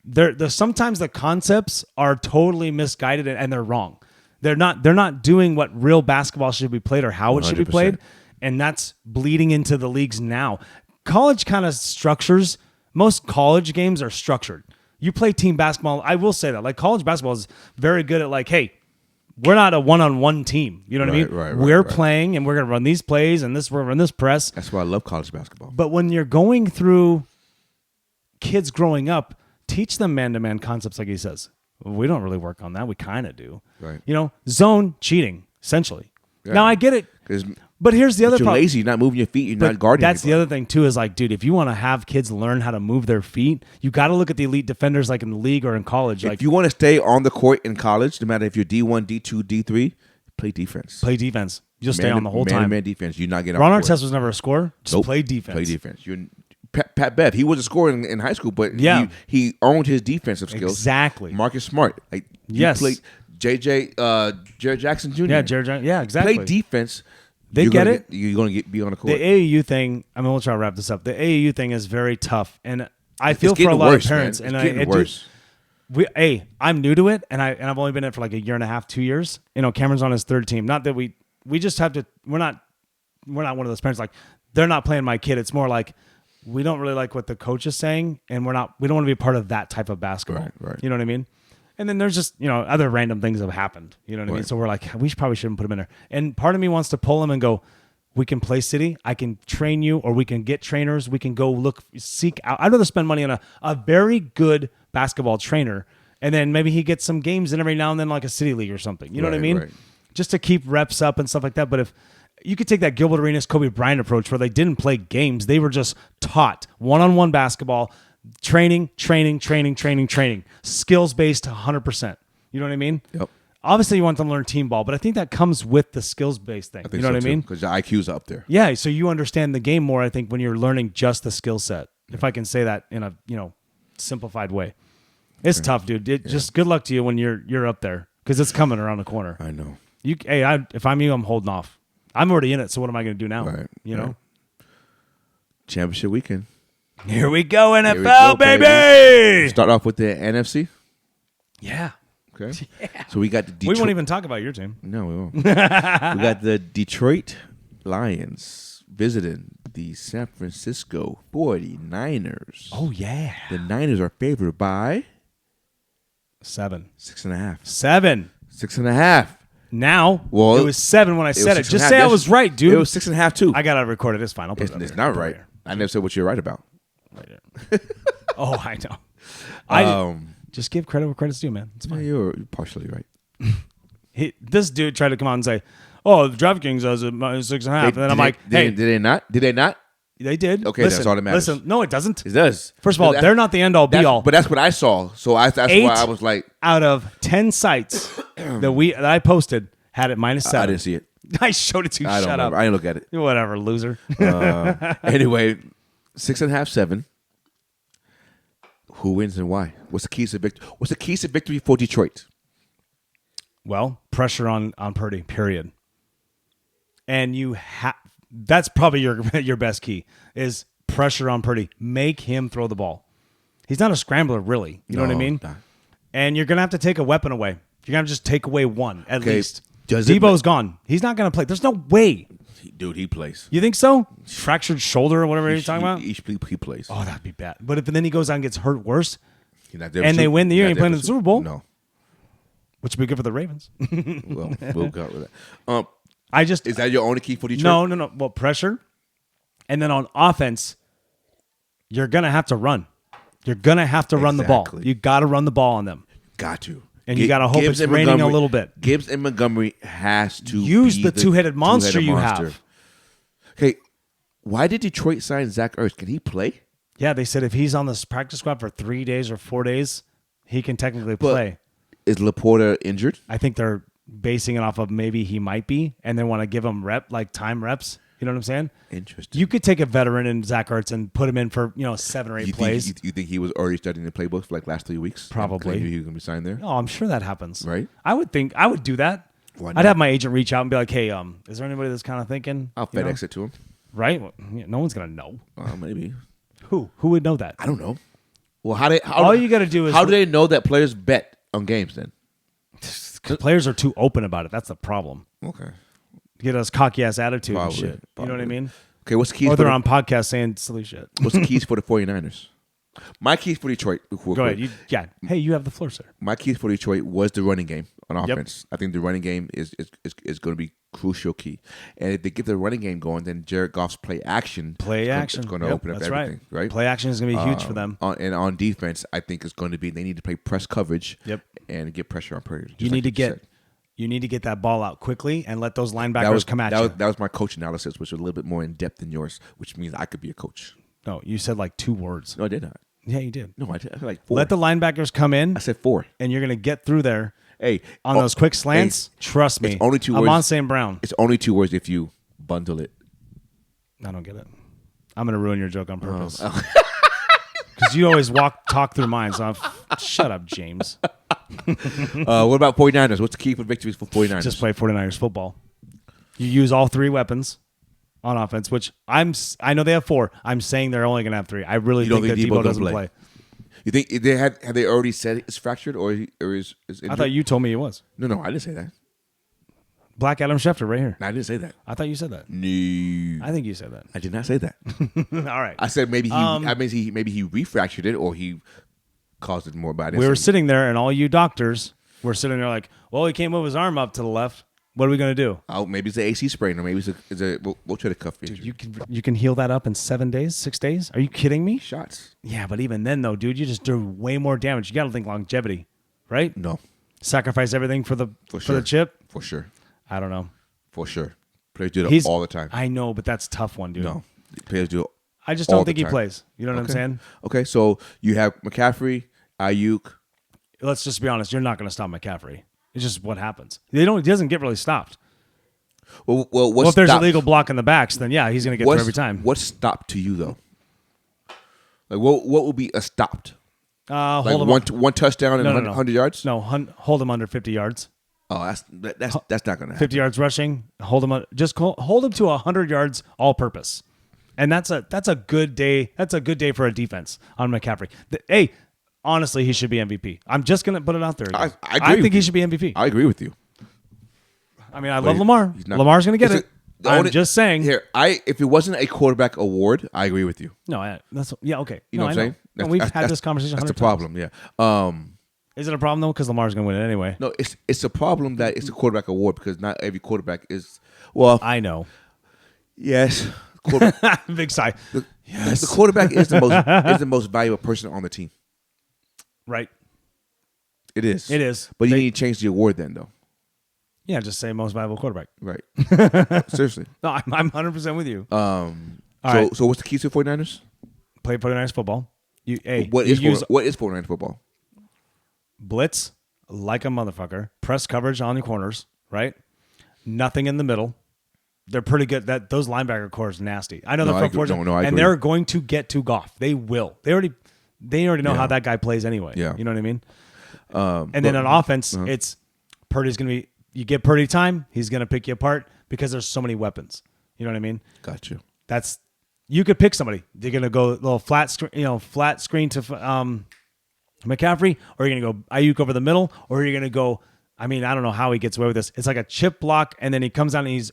there's sometimes the concepts are totally misguided and they're wrong. They're not doing what real basketball should be played or how it should be 100%. played, and that's bleeding into the leagues now. College kind of structures. Most college games are structured. You play team basketball. I will say that. Like college basketball is very good at like, hey, we're not a one-on-one team. You know what I mean? Right, we're right. playing and we're going to run these plays and we're going to run this press. That's why I love college basketball. But when you're going through kids growing up, teach them man-to-man concepts like he says. We don't really work on that. We kind of do. Right. You know, zone cheating, essentially. Yeah. Now, I get it. 'Cause But here's the other you're problem. lazy. You're not moving your feet. You're But not guarding. that's the anybody. other thing too. Is like, dude, if you want to have kids learn how to move their feet, you got to look at the elite defenders, like in the league or in college. If Like, you want to stay on the court in college, no matter if you're D1, D2, D3, play defense. play defense. You'll stay on the whole time. Man defense. You're not getting Ron off the court. Artest was never a scorer. Just Nope. play defense. Play defense. Pat Bev, he was a scorer in high school, but Yeah. he owned his defensive skills. Exactly. Marcus Smart. Like Yes. Play Jared Jackson Jr. Yeah, Jared. Yeah, exactly. Play defense. They you're get gonna it. You're going to be on the The court. AAU thing. I mean, we'll try to wrap this up. The AAU thing is very tough, and I feel for a getting lot worse, of parents. man. And It's getting I do. worse. I'm new to it, and I've only been in it for like a year and a half, 2 years. You know, Cameron's on his 3rd team. Not that we just have to. We're not one of those parents like they're not playing my kid. It's more like we don't really like what the coach is saying, and we don't want to be a part of that type of basketball. Right. You know what I mean? And then there's just other random things have happened. You know what I mean? Right. So we're like, probably shouldn't put him in there. And part of me wants to pull him and go, we can play city. I can train you, or we can get trainers. We can go seek out. I'd rather spend money on a very good basketball trainer, and then maybe he gets some games in every now and then, like a city league or something. You know what I Right, mean? right. Just to keep reps up and stuff like that. But if you could take that Gilbert Arenas, Kobe Bryant approach, where they didn't play games, they were just taught one-on-one basketball, training, skills based 100%. You know what I mean? Yep. Obviously, you want them to learn team ball, but I think that comes with the skills-based thing. You know what I mean? Because the IQ's up there. Yeah, so you understand the game more, I think, when you're learning just the skill set. If I can say that in a simplified way. It's tough, dude. Just good luck to you when you're up there, because it's coming around the corner. I know. If I'm you, I'm holding off. I'm already in it, so what am I going to do now? Right. You know? Championship weekend. Here we go, NFL, Here we go, baby! Start off with the NFC. Yeah. Okay. So we got the Detroit. We won't even talk about your team. No, we won't. We got the Detroit Lions visiting the San Francisco 49ers. Oh, yeah. The Niners are favored by 7. 6.5. 7. 6.5. Now, Well, it was 7 when I said it. was Just 6.5. say I was right, dude. It was 6.5 too. I got to record it. It's fine. I'll put it up It's here. not Put it right. here. I never said what you're right about. Right here. Oh, I know. Just give credit where credit's due, man. It's Yeah, fine. you're partially right. This dude tried to come out and say, "Oh, the DraftKings has a -6.5," and then I'm like, "Hey, did they not? Did they not? they did." Okay, listen, that's all that matters. Listen, no, it doesn't. It does. First of all, they're not the end all be all. But that's what I saw. So that's Eight why I was like, out of 10 sites that I posted had it -7. I didn't see it. I showed it to you. I don't Shut remember. up. I didn't look at it. Whatever, loser. Anyway, 6.5, 7. Who wins and why? What's the keys to victory? What's the keys to victory for Detroit? Well, pressure on Purdy, period. And that's probably your best key is pressure on Purdy. Make him throw the ball. He's not a scrambler, really. You know what I mean? Nah. And you're going to have to take a weapon away. You're going to just take away one at Okay, least. does it- Debo's gone. He's not going to play. There's no way. Dude, he plays. You think so? Fractured shoulder or whatever you're talking about? He plays. Oh, that'd be bad. But if then he goes out and gets hurt worse, He's not there and for they Super- win the year, not he there playing for in the Super Bowl? No. which would be good for the Ravens. Well, we'll go with that. Is that your only key for Detroit? No. Well, pressure. And then on offense, you're going to have to run. You're going to have to run the ball. Exactly. You got to run the ball on them. Got to. And you got to hope Gibbs it's and raining a Montgomery- little bit. Gibbs and Montgomery has to Use be the two-headed monster you have. Okay, why did Detroit sign Zach Ertz? Can he play? Yeah, they said if he's on this practice squad for 3 days or 4 days, he can technically play. Is Laporta injured? I think they're basing it off of maybe he might be, and they want to give him time reps. You know what I'm saying? Interesting. You could take a veteran in Zach Ertz and put him in for 7 or 8 plays. You think he was already studying the playbook for last 3 weeks? Probably. And he was going to be signed there? Oh, I'm sure that happens. Right. I would do that. Why I'd not? have my agent reach out and be like, "Hey, is there anybody that's kind of thinking?" I'll FedEx it to him. Right? Well, no one's gonna know. Maybe. Who would know that? I don't know. Well, All you got to do is how do they know that players bet on games then? players are too open about it. That's the problem. Okay. Get us cocky ass attitude Probably, and shit. You know what I mean? Okay, what's the keys Or for they're the, on podcasts saying silly shit. what's the keys for the 49ers? My keys for Detroit. Go ahead. Hey, you have the floor, sir. My keys for Detroit was the running game on offense. I think the running game is going to be crucial key. And if they get the running game going, then Jared Goff's play action is going to open up That's everything. Right. Play action is going to be huge for them. On defense, I think it's going to be they need to play press coverage. Yep. And get pressure on Purdy. You need to get that ball out quickly and let those linebackers come at you. That was my coach analysis, which was a little bit more in depth than yours, which means I could be a coach. No, you said like 2 words. No, I did not. Yeah, you did. No, I said like 4. Let the linebackers come in. I said 4. And you're going to get through there. Hey, on those quick slants, trust me. It's only 2 I'm words. on St. Brown. It's only 2 words if you bundle it. I don't get it. I'm going to ruin your joke on purpose. Because you always talk through mine. So shut up, James. What about 49ers? What's the key for victories for 49ers? Just play 49ers football. You use all 3 weapons on offense, which I know they have 4. I'm saying they're only going to have 3. I really think that Debo doesn't play. You think have they already said it's fractured or is injured? I thought you told me it was. No, I didn't say that. Black Adam Schefter right here. No, I didn't say that. I thought you said that. No. I think you said that. I did not say that. All right. I said maybe he refractured it or he caused it more bad. We were sitting there, and all you doctors were sitting there like, well, he can't move his arm up to the left. What are we going to do? Oh, maybe it's an AC sprain, or maybe we'll try to cuff injury. Dude, you can heal that up in 7 days, 6 days? Are you kidding me? Shots. Yeah, but even then, though, dude, you just do way more damage. You got to think longevity, right? No. Sacrifice everything for the chip? For sure. I don't know. For sure. Players do it all the time. I know, but that's a tough one, dude. No. Players do it I just don't think he plays. You know what I'm saying? Okay, so you have McCaffrey, Ayuk. Let's just be honest. You're not going to stop McCaffrey. It's just what happens. He doesn't get really stopped. Well, if there's a legal block in the backs, then yeah, he's going to get through every time. What's stopped to you though? Like what would be a stopped? Hold him one touchdown and 100 yards? No, hold him under 50 yards. Oh, that's not going to happen. 50 yards rushing. Hold him hold him to 100 yards all purpose. And that's a good day. That's a good day for a defense on McCaffrey. Hey, honestly, he should be MVP. I'm just going to put it out there. I think he should be MVP. I agree with you. I mean, I love Lamar. Lamar's going to get it. I'm just saying. Here, if it wasn't a quarterback award, I agree with you. No, okay. You know what I'm saying? We've had this conversation. That's the 100 times. problem. Yeah. Is it a problem though? Because Lamar's going to win it anyway. No, it's a problem that it's a quarterback award because not every quarterback is. Well, I know. Yes. Big sigh. The quarterback is the most valuable person on the team. Right. It is. It is. But you need to change the award then, though. Yeah, just say most valuable quarterback. Right. Seriously. No, I'm 100% with you. So what's the key to 49ers? Play 49ers football. What is 49ers football? Blitz like a motherfucker. Press coverage on the corners, right? Nothing in the middle. They're pretty good. Those linebacker core is nasty. I know they're front fours, and they're going to get to Goff. They will. They already know how that guy plays anyway. Yeah. You know what I mean? And then on offense, it's Purdy's going to be. You give Purdy time, he's going to pick you apart because there's so many weapons. You know what I mean? Got you. You could pick somebody. You're going to go a little flat screen to McCaffrey, or you're going to go Ayuk over the middle, or you're going to go. I mean, I don't know how he gets away with this. It's like a chip block, and then he comes down and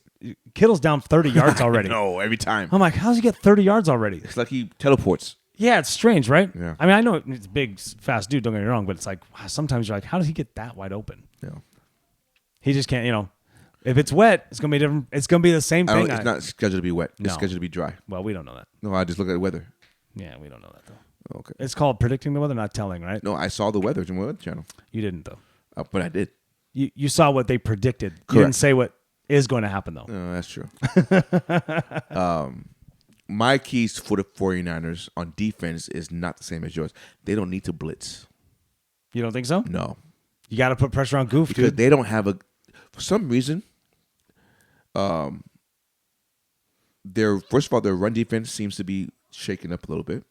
Kittle's down 30 yards already. No, every time. I'm like, how's he get 30 yards already? It's like he teleports. Yeah, it's strange, right? Yeah. I mean, I know it's a big, fast dude. Don't get me wrong, but it's like wow, sometimes you're like, how did he get that wide open? Yeah. He just can't. If it's wet, it's gonna be different. It's gonna be the same thing. It's not scheduled to be wet. It's No. scheduled to be dry. Well, we don't know that. No, I just look at the weather. Yeah, we don't know that though. Okay. It's called predicting the weather, not telling, right? No, I saw the weather on the Weather Channel. You didn't though. But I did. You saw what they predicted. You Correct. didn't say what is going to happen though. No, that's true. My keys for the 49ers on defense is not the same as yours. They don't need to blitz. You don't think so? No. You got to put pressure on Goof, Because dude. they don't have for some reason, first of all, their run defense seems to be shaken up a little bit.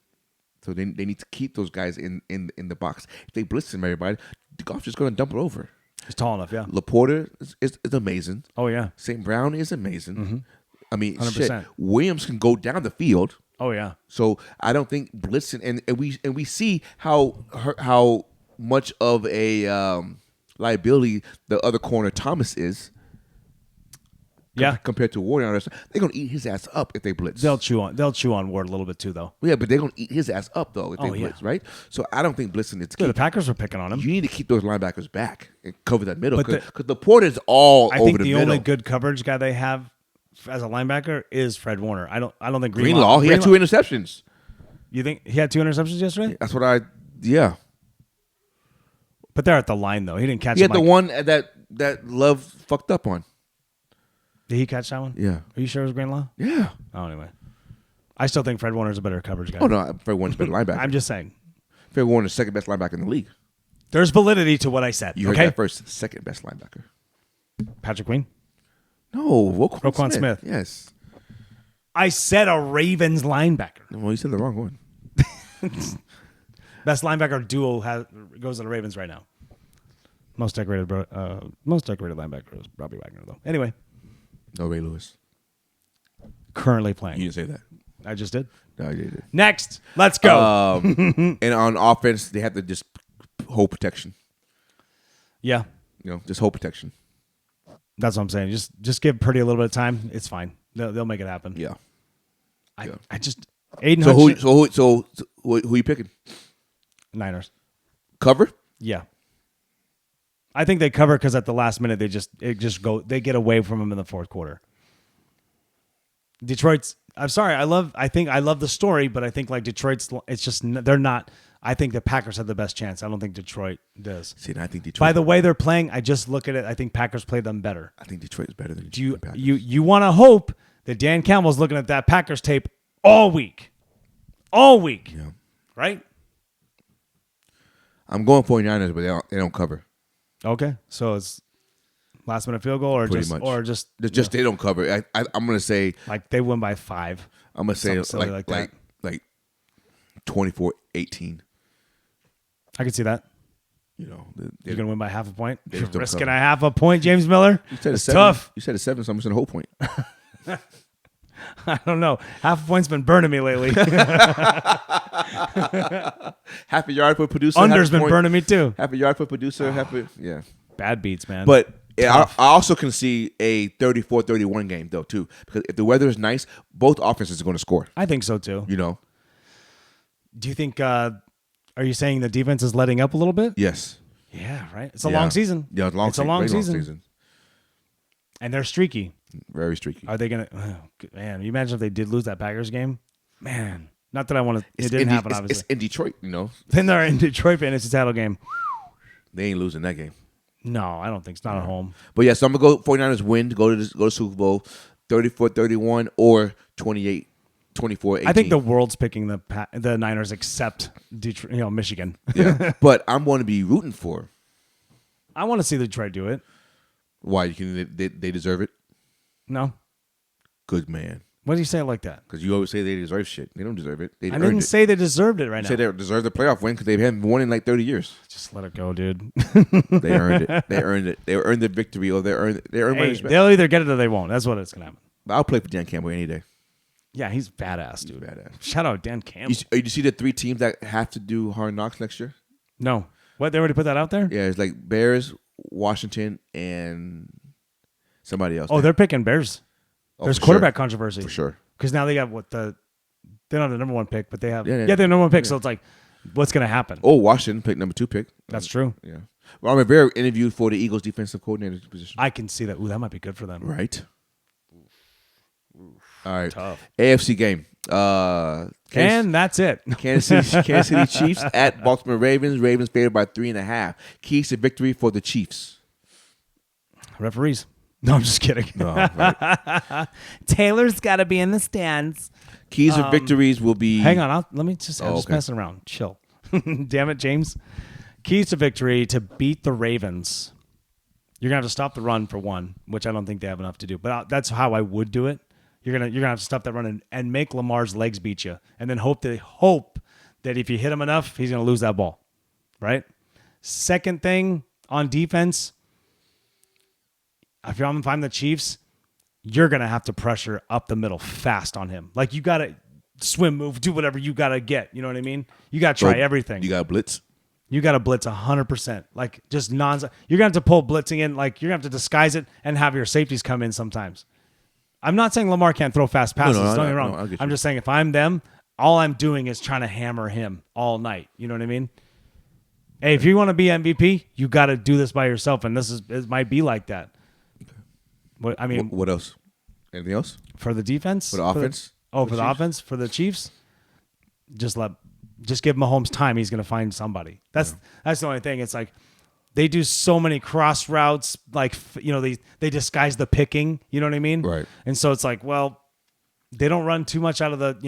So they need to keep those guys in the box. If they blitz them, everybody, Goff's just going to dump it over. He's tall enough, yeah. Laporta is amazing. Oh yeah. St. Brown is amazing. I mean, 100%. shit, Williams can go down the field. Oh yeah. So I don't think blitzing and we see how much of a liability the other corner Thomas is. Yeah. Compared to Ward, they're gonna eat his ass up if they blitz. They'll chew on Ward a little bit too, though. Yeah, but they're gonna eat his ass up though if they yeah. blitz, right? So I don't think blitzing is key. The Packers were picking on him. You need to keep those linebackers back and cover that middle But because the Porter's all I over think the the middle. only good coverage guy they have as a linebacker is Fred Warner. I don't think Greenlaw, he had 2 interceptions. You think he had 2 interceptions yesterday? That's what yeah. But they're at the line though. He didn't catch. He had the one that Love fucked up on. Did he catch that one? Yeah. Are you sure it was Greenlaw? Yeah. Oh, anyway. I still think Fred Warner's a better coverage guy. Oh no, Fred Warner's better linebacker. I'm just saying. Fred Warner's second best linebacker in the league. There's validity to what I said. You heard okay? that first. Second best linebacker. Patrick Queen? No, Roquan Smith. Yes. I said a Ravens linebacker. Well, you said the wrong one. Best linebacker duo goes to the Ravens right now. Most decorated linebacker is Robbie Wagner, though. Anyway. No, Ray Lewis. Currently playing. You didn't say that. I just did. No, you did. Next. Let's go. And on offense, they have to just hold protection. Yeah. Just hold protection. That's what I'm saying. Just give Purdy a little bit of time. It's fine. They'll make it happen. Yeah. I just Aiden So Hutchinson. who you picking? Niners. Cover? Yeah. I think they cover because at the last minute they get away from them in the fourth quarter. Detroit's. I'm sorry. I think I love the story, but I think like Detroit's. It's just they're not. I think the Packers have the best chance. I don't think Detroit does. See, and I think Detroit. By the way they're playing, I just look at it. I think Packers play them better. I think Detroit is better than Packers. You want to hope that Dan Campbell's looking at that Packers tape all week, Yeah. right? I'm going 49ers, but they don't cover. Okay, so it's last minute field goal or Pretty just much. or just They don't cover. I'm gonna say like they win by 5. I'm gonna say Something silly like 24-18. I could see that. You're You're gonna win by half a point. They You're just don't risking cover. a half a point, James Miller. It's tough. You said a 7, so I'm just in a whole point. I don't know. Half a point's been burning me lately. Half a yard for producer. Under's been burning me too. Half a yard for producer. Yeah. Bad beats, man. But I also can see a 34-31 game though too, because if the weather is nice, both offenses are going to score. I think so too. Do you think? Are you saying the defense is letting up a little bit? Yes. Yeah, right. It's a long season. Yeah, it's a long season. And they're streaky. Very streaky. Are they gonna? Oh, man, you imagine if they did lose that Packers game? Man, Not that I want to. It It's didn't happen, It's obviously. in Detroit, Then they're in Detroit, and it's a title game. They ain't losing that game. No, I don't think it's not at home. But yeah, so I'm going to go 49ers win to go to Super Bowl 34-31 or 28-24-18. I think the world's picking the Niners except Detroit, Michigan. Yeah. But I'm going to be rooting for. I want to see Detroit do it. Why? They deserve it? No. Good man. Why do you say it like that? Because you always say they deserve shit. They don't deserve it. They I earned didn't it. say they deserved it right You now. say they deserve the playoff win because they haven't won in like 30 years. Just let it go, dude. They earned it. They earned it. They earned the victory or they earned my Hey, respect. they'll either get it or they won't. That's what it's going to happen. I'll play for Dan Campbell any day. Yeah, he's badass, dude. Badass. Shout out Dan Campbell. You see the 3 teams that have to do Hard Knocks next year? No. What? They already put that out there? Yeah, it's like Bears, Washington, and somebody else. Oh, they're picking Bears. Oh, There's for quarterback sure. controversy. For sure. Because now they got they don't have the number 1 pick, but they have Yeah, they're number 1 pick. So it's like, what's going to happen? Oh, Washington picked number 2 pick. That's true. Yeah. Ron Rivera interviewed for the Eagles defensive coordinator position. I can see that. Ooh, that might be good for them. Right. All right. Tough. AFC game. And that's it. Kansas City Chiefs at Baltimore Ravens. Ravens favored by 3.5. Keys to victory for the Chiefs. Referees. No, I'm just kidding. No, right. Taylor's got to be in the stands. Keys of victories will be. Hang on. Let me just. I'm just okay. messing around. Chill. Damn it, James. Keys to victory to beat the Ravens. You're gonna have to stop the run for one, which I don't think they have enough to do. But that's how I would do it. You're gonna have to stop that run and make Lamar's legs beat you, and then hope that if you hit him enough, he's gonna lose that ball. Right. Second thing on defense. If I'm the Chiefs, you're going to have to pressure up the middle fast on him. Like, you got to swim, move, do whatever you got to get. You know what I mean? You got to try everything. You got to blitz? You got to blitz 100%. Like, just nonstop. You're going to have to pull blitzing in. Like, you're going to have to disguise it and have your safeties come in sometimes. I'm not saying Lamar can't throw fast passes. Don't get me wrong. I'll get you. I'm just saying if I'm them, all I'm doing is trying to hammer him all night. You know what I mean? Hey, if you want to be MVP, you got to do this by yourself. And it might be like that. What else? Anything else? For the defense? For the offense? For the offense? For the Chiefs? Just give Mahomes time. He's going to find somebody. That's the only thing. It's like they do so many cross routes. Like, they disguise the picking. You know what I mean? Right. And so it's like, well, they don't run too much out of the,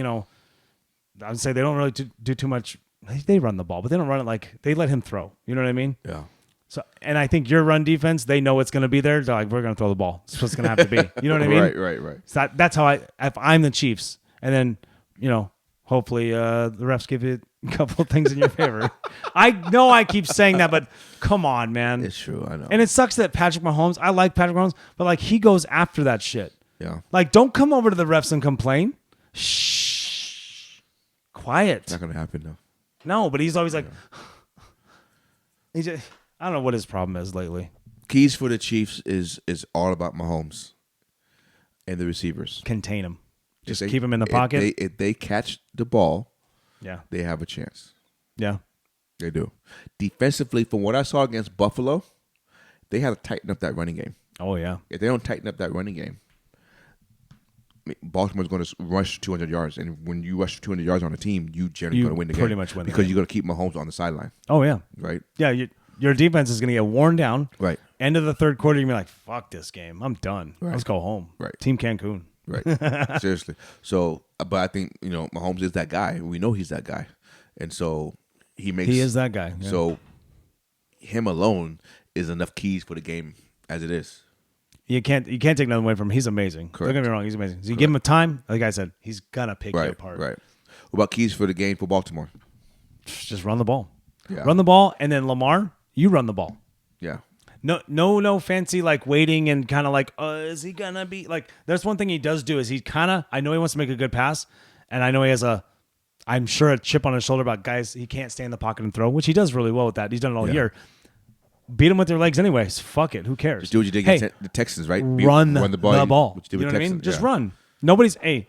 I would say they don't really do too much. They run the ball, but they don't run it like they let him throw. You know what I mean? Yeah. So, and I think your run defense, they know it's going to be there. They're like, we're going to throw the ball. That's what it's going to have to be. You know what I mean? Right. So that's how if I'm the Chiefs, and then, hopefully the refs give you a couple of things in your favor. I know I keep saying that, but come on, man. It's true. I know. And it sucks that Patrick Mahomes, I like Patrick Mahomes, but like he goes after that shit. Yeah. Like, don't come over to the refs and complain. Shh. Quiet. It's not going to happen, though. No, but he's always like, I don't know what his problem is lately. Keys for the Chiefs is all about Mahomes and the receivers. Contain him. Just keep him in the pocket. If they catch the ball, Yeah. they have a chance. Yeah. They do. Defensively, from what I saw against Buffalo, they had to tighten up that running game. Oh, yeah. If they don't tighten up that running game, Baltimore's going to rush 200 yards. And when you rush 200 yards on a team, you generally going to win the game. pretty much win the because game. you're going to keep Mahomes on the sideline, Oh, yeah. right? Yeah, your defense is going to get worn down. Right. End of the third quarter, you're going to be like, fuck this game. I'm done. Right. Let's go home. Right. Team Cancun. Right. Seriously. So, but I think, Mahomes is that guy. We know he's that guy. And so he is that guy. Yeah. So him alone is enough keys for the game as it is. You can't take nothing away from him. He's amazing. Correct. Don't get me wrong. He's amazing. So you give him a time, like I said, he's going to pick you apart. Right. What about keys for the game for Baltimore? Just run the ball. Yeah. Run the ball, and then Lamar, you run the ball. Yeah. No fancy like waiting and kind of like, is he gonna be like? There's one thing he does do is he kind of. I know he wants to make a good pass, and I know he has I'm sure a chip on his shoulder about guys he can't stay in the pocket and throw, which he does really well with that. He's done it all year. Beat him with their legs anyways. Fuck it. Who cares? Just do what you did against the Texans, right? Run the ball. What you did You know with what I Texans. mean? Just Yeah. run.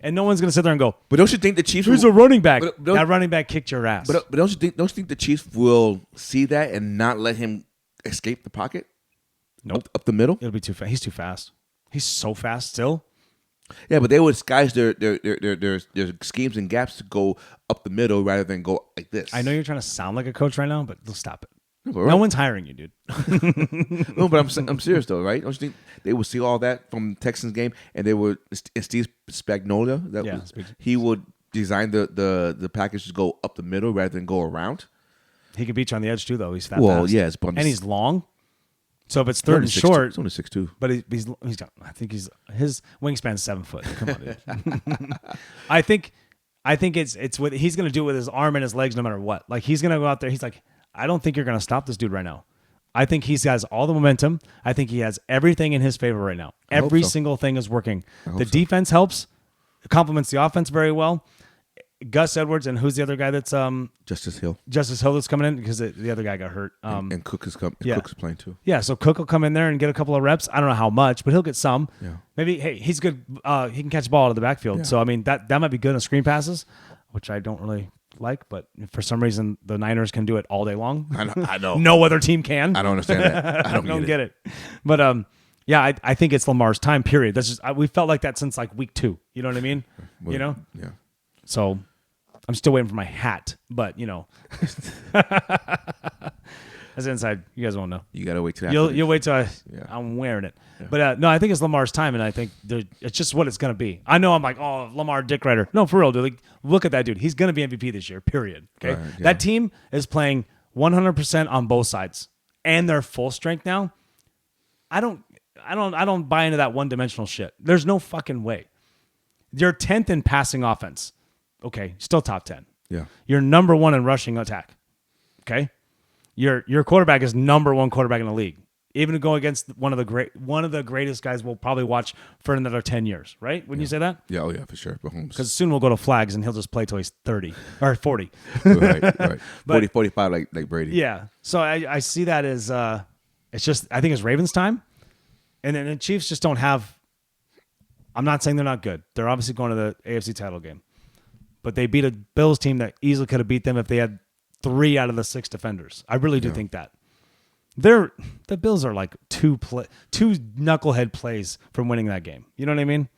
And no one's gonna sit there and go, But don't you think the Chiefs? "Who's a running back?" But That running back kicked your ass. But don't you think the Chiefs will see that and not let him escape the pocket? Nope. Up the middle. It'll be too fast. He's too fast. He's so fast still. Yeah, but they would disguise their schemes and gaps to go up the middle rather than go like this. I know you're trying to sound like a coach right now, but stop it. but No one's hiring you, dude. No, but I'm serious though, right? Don't you think they would see all that from the Texans game, and they would Steve Spagnuolo he would design the package to go up the middle rather than go around. He can beat you on the edge too, though. He's fat. Well, fast. yes, but and he's long. So if it's third and short, it's only 6'2". but he's got. I think his wingspan's 7 foot. Come on, dude. I think it's with he's gonna do it with his arm and his legs no matter what. Like he's gonna go out there. He's like, I don't think you're gonna stop this dude right now. I think he has all the momentum. I think he has everything in his favor right now. Every single thing is working. The defense helps. It complements the offense very well. Gus Edwards and who's the other guy that's Justice Hill that's coming in because the other guy got hurt. and Cook is Cook's playing too. Yeah, so Cook will come in there and get a couple of reps. I don't know how much, but he'll get some. Yeah. Maybe he's good. He can catch the ball out of the backfield. Yeah. So I mean that might be good on screen passes, which I don't really like. But for some reason the Niners can do it all day long. I know. No other team can. I don't understand that. I don't get it. But yeah, I think it's Lamar's time. Period. That's just we felt like that since like week 2. You know what I mean? Yeah. So I'm still waiting for my hat, but that's inside. You guys won't know. You gotta wait till You'll wait till I'm wearing it. Yeah. But no, I think it's Lamar's time, and I think it's just what it's gonna be. I know I'm like, oh, Lamar dick rider. No, for real, dude. Like, look at that dude. He's gonna be MVP this year. Period. Okay, right, yeah. That team is playing 100% on both sides, and they're full strength now. I don't buy into that one-dimensional shit. There's no fucking way. You're 10th in passing offense. Okay, still top 10. Yeah. You're number 1 in rushing attack. Okay? Your quarterback is number 1 quarterback in the league. Even to go against one of the greatest guys we'll probably watch for another 10 years, right? Wouldn't you say that? Yeah, for sure. Because soon we'll go to flags and he'll just play till he's 30 or 40. right. 40, 45 like Brady. Yeah. So I see that as it's just I think it's Ravens time. And then the Chiefs just don't have I'm not saying they're not good. They're obviously going to the AFC title game. But they beat a Bills team that easily could have beat them if they had 3 out of the 6 defenders. I really do think that. The Bills are like two knucklehead plays from winning that game. You know what I mean?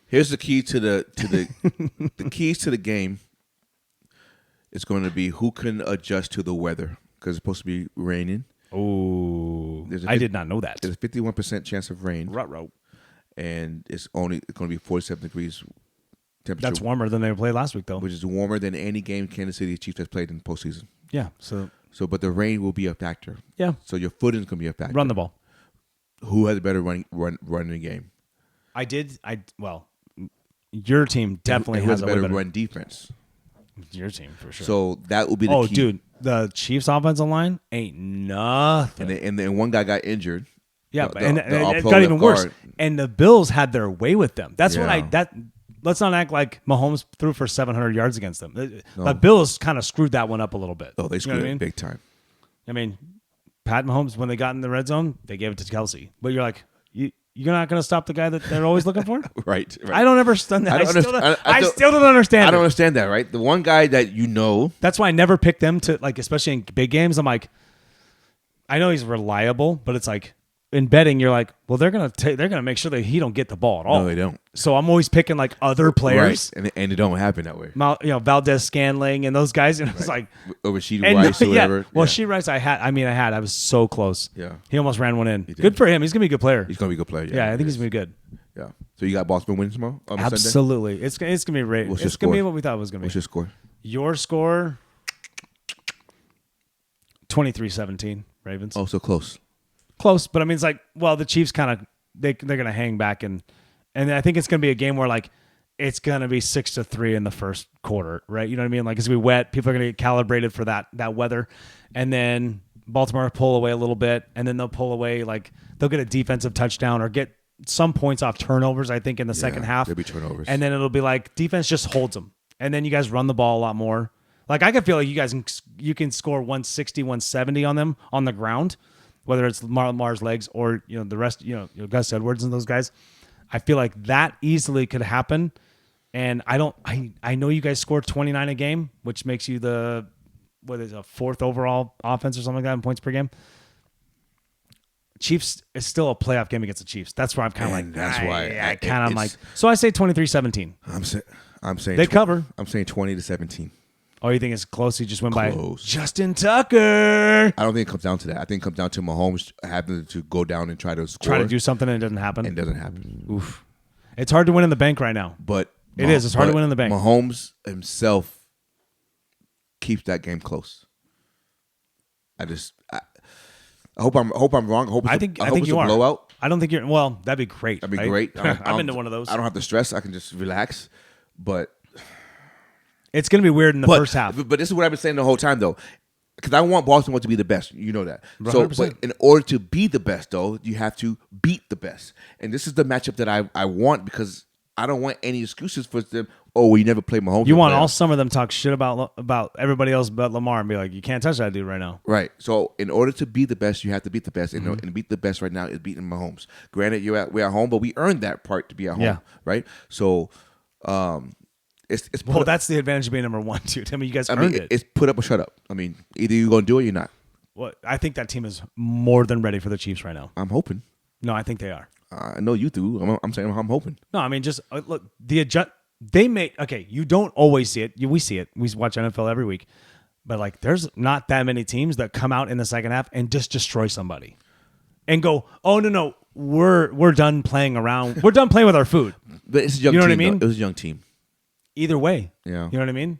Here's the key to the keys to the game. It's going to be who can adjust to the weather because it's supposed to be raining. Oh, I did not know that. There's a 51% chance of rain. Ruh-roh. And it's going to be 47 degrees. That's warmer than they played last week, though. Which is warmer than any game Kansas City Chiefs has played in postseason. Yeah. So, but the rain will be a factor. Yeah. So your footing is going to be a factor. Run the ball. Who has a better running game? Your team definitely has a better run defense. Your team for sure. So that will be the key. Oh, dude, the Chiefs' offensive line ain't nothing. And then one guy got injured. Yeah, and it got even worse. And the Bills had their way with them. That's what let's not act like Mahomes threw for 700 yards against them. The Bills kind of screwed that one up a little bit. Oh, they screwed it big time. I mean, Pat Mahomes, when they got in the red zone, they gave it to Kelce. But you're like, you're not going to stop the guy that they're always looking for? Right. I don't understand that. I still don't understand I don't understand that, right? The one guy that you know. That's why I never pick them to, like, especially in big games. I'm like, I know he's reliable, but it's like, in betting, you're like, well, they're gonna make sure that he don't get the ball at all. No, they don't. So I'm always picking like other players, right? And it don't happen that way. Valdez Scanling and those guys, and it's like Rashid Rice or whatever. Well, Rashid Rice, I was so close. Yeah, he almost ran one in. Good for him. He's gonna be a good player. He's gonna be a good player. Yeah, I think he's gonna be good. Yeah. So you got Baltimore winning tomorrow? Absolutely. Sunday? It's gonna be great. It's gonna be what we thought it was gonna be. What's your score? Your score? 23-17 Ravens. Oh, so close. Close, but I mean, it's like, well, the Chiefs kind of they're gonna hang back and I think it's gonna be a game where like it's gonna be 6-3 in the first quarter, right? You know what I mean? Like it's gonna be wet. People are gonna get calibrated for that weather, and then Baltimore pull away a little bit, and then they'll pull away like they'll get a defensive touchdown or get some points off turnovers. I think in the second half there'll be turnovers, and then it'll be like defense just holds them, and then you guys run the ball a lot more. Like I could feel like you can score 160, 170 on them on the ground. Whether it's Lamar's legs or the rest, Gus Edwards and those guys, I feel like that easily could happen. And I know you guys score 29 a game, which makes you a 4th overall offense or something like that in points per game. Chiefs is still a playoff game against the Chiefs. That's where I'm kind of like. And that's why I kind of like. So I say 23-17. I'm saying They cover. I'm saying 20-17. Oh, you think it's close? You just win by Close. Justin Tucker. I don't think it comes down to that. I think it comes down to Mahomes having to go down and try to score. Try to do something and it doesn't happen. and it doesn't happen. Oof. It's hard to win in the bank right now. But It is. It's hard to win in the bank. Mahomes himself keeps that game close. I hope I'm wrong. I think it's you a are. blowout. I don't think you're. Well, that'd be great. That'd be right? great. I've been to one of those. I don't have to stress. I can just relax. But It's going to be weird in the first half. But this is what I've been saying the whole time, though. Because I want Baltimore to be the best. You know that. 100%. So, but in order to be the best, though, you have to beat the best. And this is the matchup that I want because I don't want any excuses for them. Oh, well, you never played Mahomes. You want all some of them talk shit about everybody else but Lamar and be like, you can't touch that dude right now. Right. So in order to be the best, you have to beat the best. And beat the best right now is beating Mahomes. Granted, we're at home, but we earned that part to be at home. Yeah. Right. So it's Well, that's the advantage of being number one, dude. I mean, you guys I earned mean, it. it's put up or shut up. I mean, either you're gonna do it or you're not. Well, I think that team is more than ready for the Chiefs right now. I'm hoping. No, I think they are. I know you do. I'm saying I'm hoping. No, I mean, just look, they make, okay, you don't always see it. We see it. We watch NFL every week. But, like, there's not that many teams that come out in the second half and just destroy somebody and go, oh, no, we're done playing around. We're done playing with our food. But it's a young You know team. what I mean? Though. It was a young team. Either way. Yeah. You know what I mean?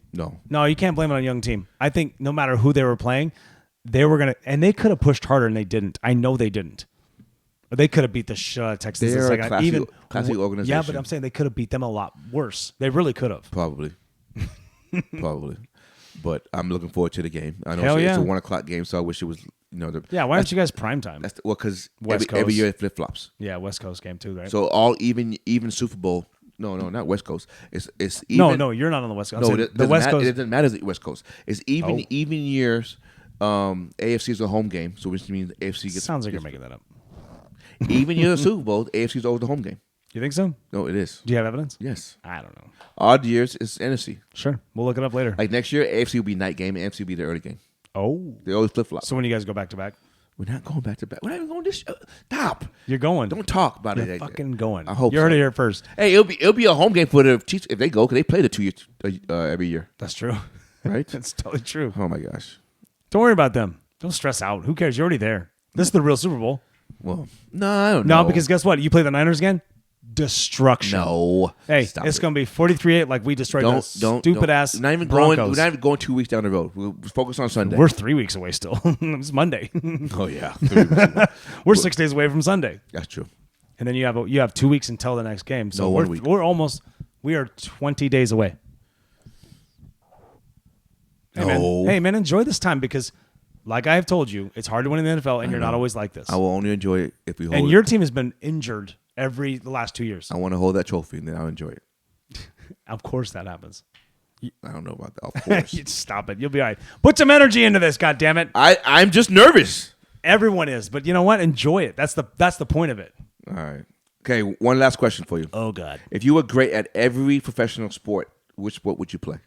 No, you can't blame it on a young team. I think no matter who they were playing, they were going to, and they could have pushed harder and they didn't. I know they didn't. They could have beat the shit out of Texans. They're like, a classy organization. Yeah, but I'm saying they could have beat them a lot worse. They really could have. Probably. But I'm looking forward to the game. I know Hell it's yeah. a 1:00 game, so I wish it was. Yeah, why aren't you guys primetime? That's because West every Coast. year it flip flops. Yeah, West Coast game too, right? So all even Super Bowl. No, not West Coast. It's even. No, you're not on the West Coast. No, I'm saying it the doesn't West matter. Coast. It doesn't matter. The West Coast. It's even years. AFC is a home game, so which means the AFC gets. Sounds like you're making that up. Even year of Super Bowl, the AFC is always the home game. You think so? No, it is. Do you have evidence? Yes. I don't know. Odd years is NFC. Sure, we'll look it up later. Like next year, AFC will be night game, and NFC will be the early game. Oh, They always flip flop. so when you guys go back to back, We're not going back to back. We're not even going this. Stop. you're going. Don't talk about You're it. fucking going. I hope you heard so. it here first. Hey, it'll be a home game for the Chiefs if they go because they play the 2 years every year, That's true. right? That's totally true. Oh my gosh. Don't worry about them. Don't stress out. Who cares? You're already there. This is the real Super Bowl. Well, no, I don't know. No, because guess what? You play the Niners again? Destruction. no. Hey, Stop it's it. going to be 43-8 like we destroyed the stupid ass We're not even Broncos. We're not even going 2 weeks down the road. We'll focus on Sunday. We're 3 weeks away still. It's Monday. Oh yeah, We're 6 days away from Sunday. that's true. And then you have 2 weeks until the next game. So No, 1 week. We are 20 days away. Hey, No. man, enjoy this time because, like I have told you, it's hard to win in the NFL, and you're not always like this. I will only enjoy it if we hold. And it. your team has been injured the last 2 years. I want to hold that trophy, and then I'll enjoy it. Of course that happens. I don't know about that. Of course. You stop it. You'll be all right. Put some energy into this, goddammit. I'm just nervous. Everyone is, but you know what? Enjoy it. That's the point of it. All right. Okay. One last question for you. Oh God. If you were great at every professional sport, which sport would you play?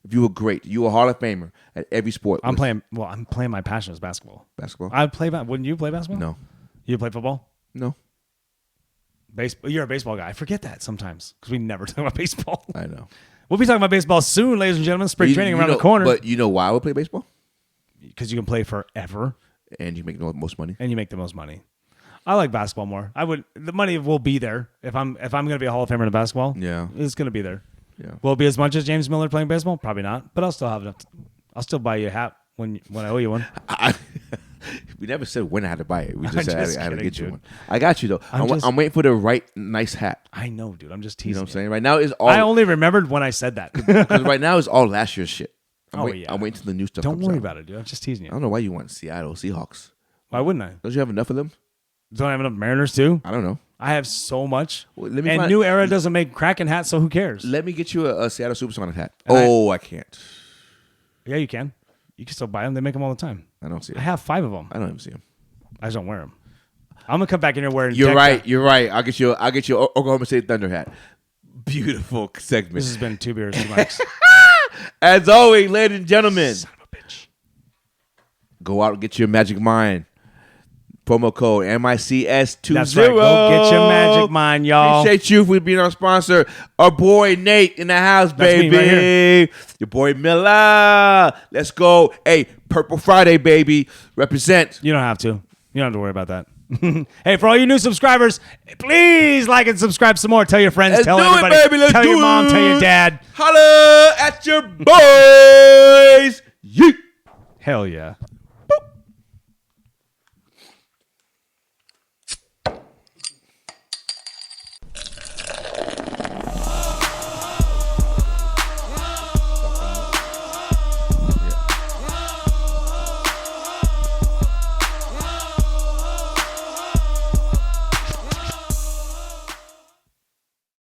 If you were great, you were a Hall of Famer at every sport. I'm playing my passion is basketball. Basketball. I'd play Wouldn't you play basketball? No. You play football? No. Baseball. You're a baseball guy. I forget that sometimes because we never talk about baseball. I know. We'll be talking about baseball soon, ladies and gentlemen. Spring training around know- the corner. But you know why I would play baseball? Because you can play forever And you make the most money. and you make the most money. I like basketball more. The money will be there if I'm going to be a Hall of Famer in basketball. Yeah. It's going to be there. Yeah. Will it be as much as James Miller playing baseball? Probably not. But I'll still have enough. I'll still buy you a hat when I owe you one. We never said when I had to buy it. We just I'm said just I had to kidding, get you dude. one. I got you though. I'm waiting for the right nice hat. I know, dude. I'm just You know teasing. what I'm saying? Right now is all. I only remembered when I said that. Because right now is all last year's shit. I'm waiting till the new stuff. Don't comes worry out. about it, dude. I'm just teasing I you. don't know why you want Seattle Seahawks. Why wouldn't I? Don't you have enough of them? Don't I have enough Mariners too? I don't know. I have so much. Well, let me and find- New Era doesn't make Kraken hats, so who cares? Let me get you a Seattle Supersonic hat. And I can't. Yeah, you can. You can still buy them. They make them all the time. I don't see I it. have 5 of them. I don't even see them. I just don't wear them. I'm gonna come back in here wearing. You're deck right. hat. You're right. I'll get you a Oklahoma State Thunder hat. Beautiful segment. This has been 2 beers, 2 mics. As always, ladies and gentlemen, Son of a bitch. go out and get your magic mind. Promo code MICS20. That's right. Go get your magic mind, y'all. Appreciate you for being our sponsor. Our boy Nate in the house, baby. me right here. Your boy Miller. Let's go. Hey, Purple Friday, baby. Represent. You don't have to. You don't have to worry about that. Hey, for all you new subscribers, please like and subscribe some more. Tell your friends. Let's tell do everybody. it, baby. Let's tell do your mom. it. Tell your dad. Holla at your boys. Yeet. Hell yeah.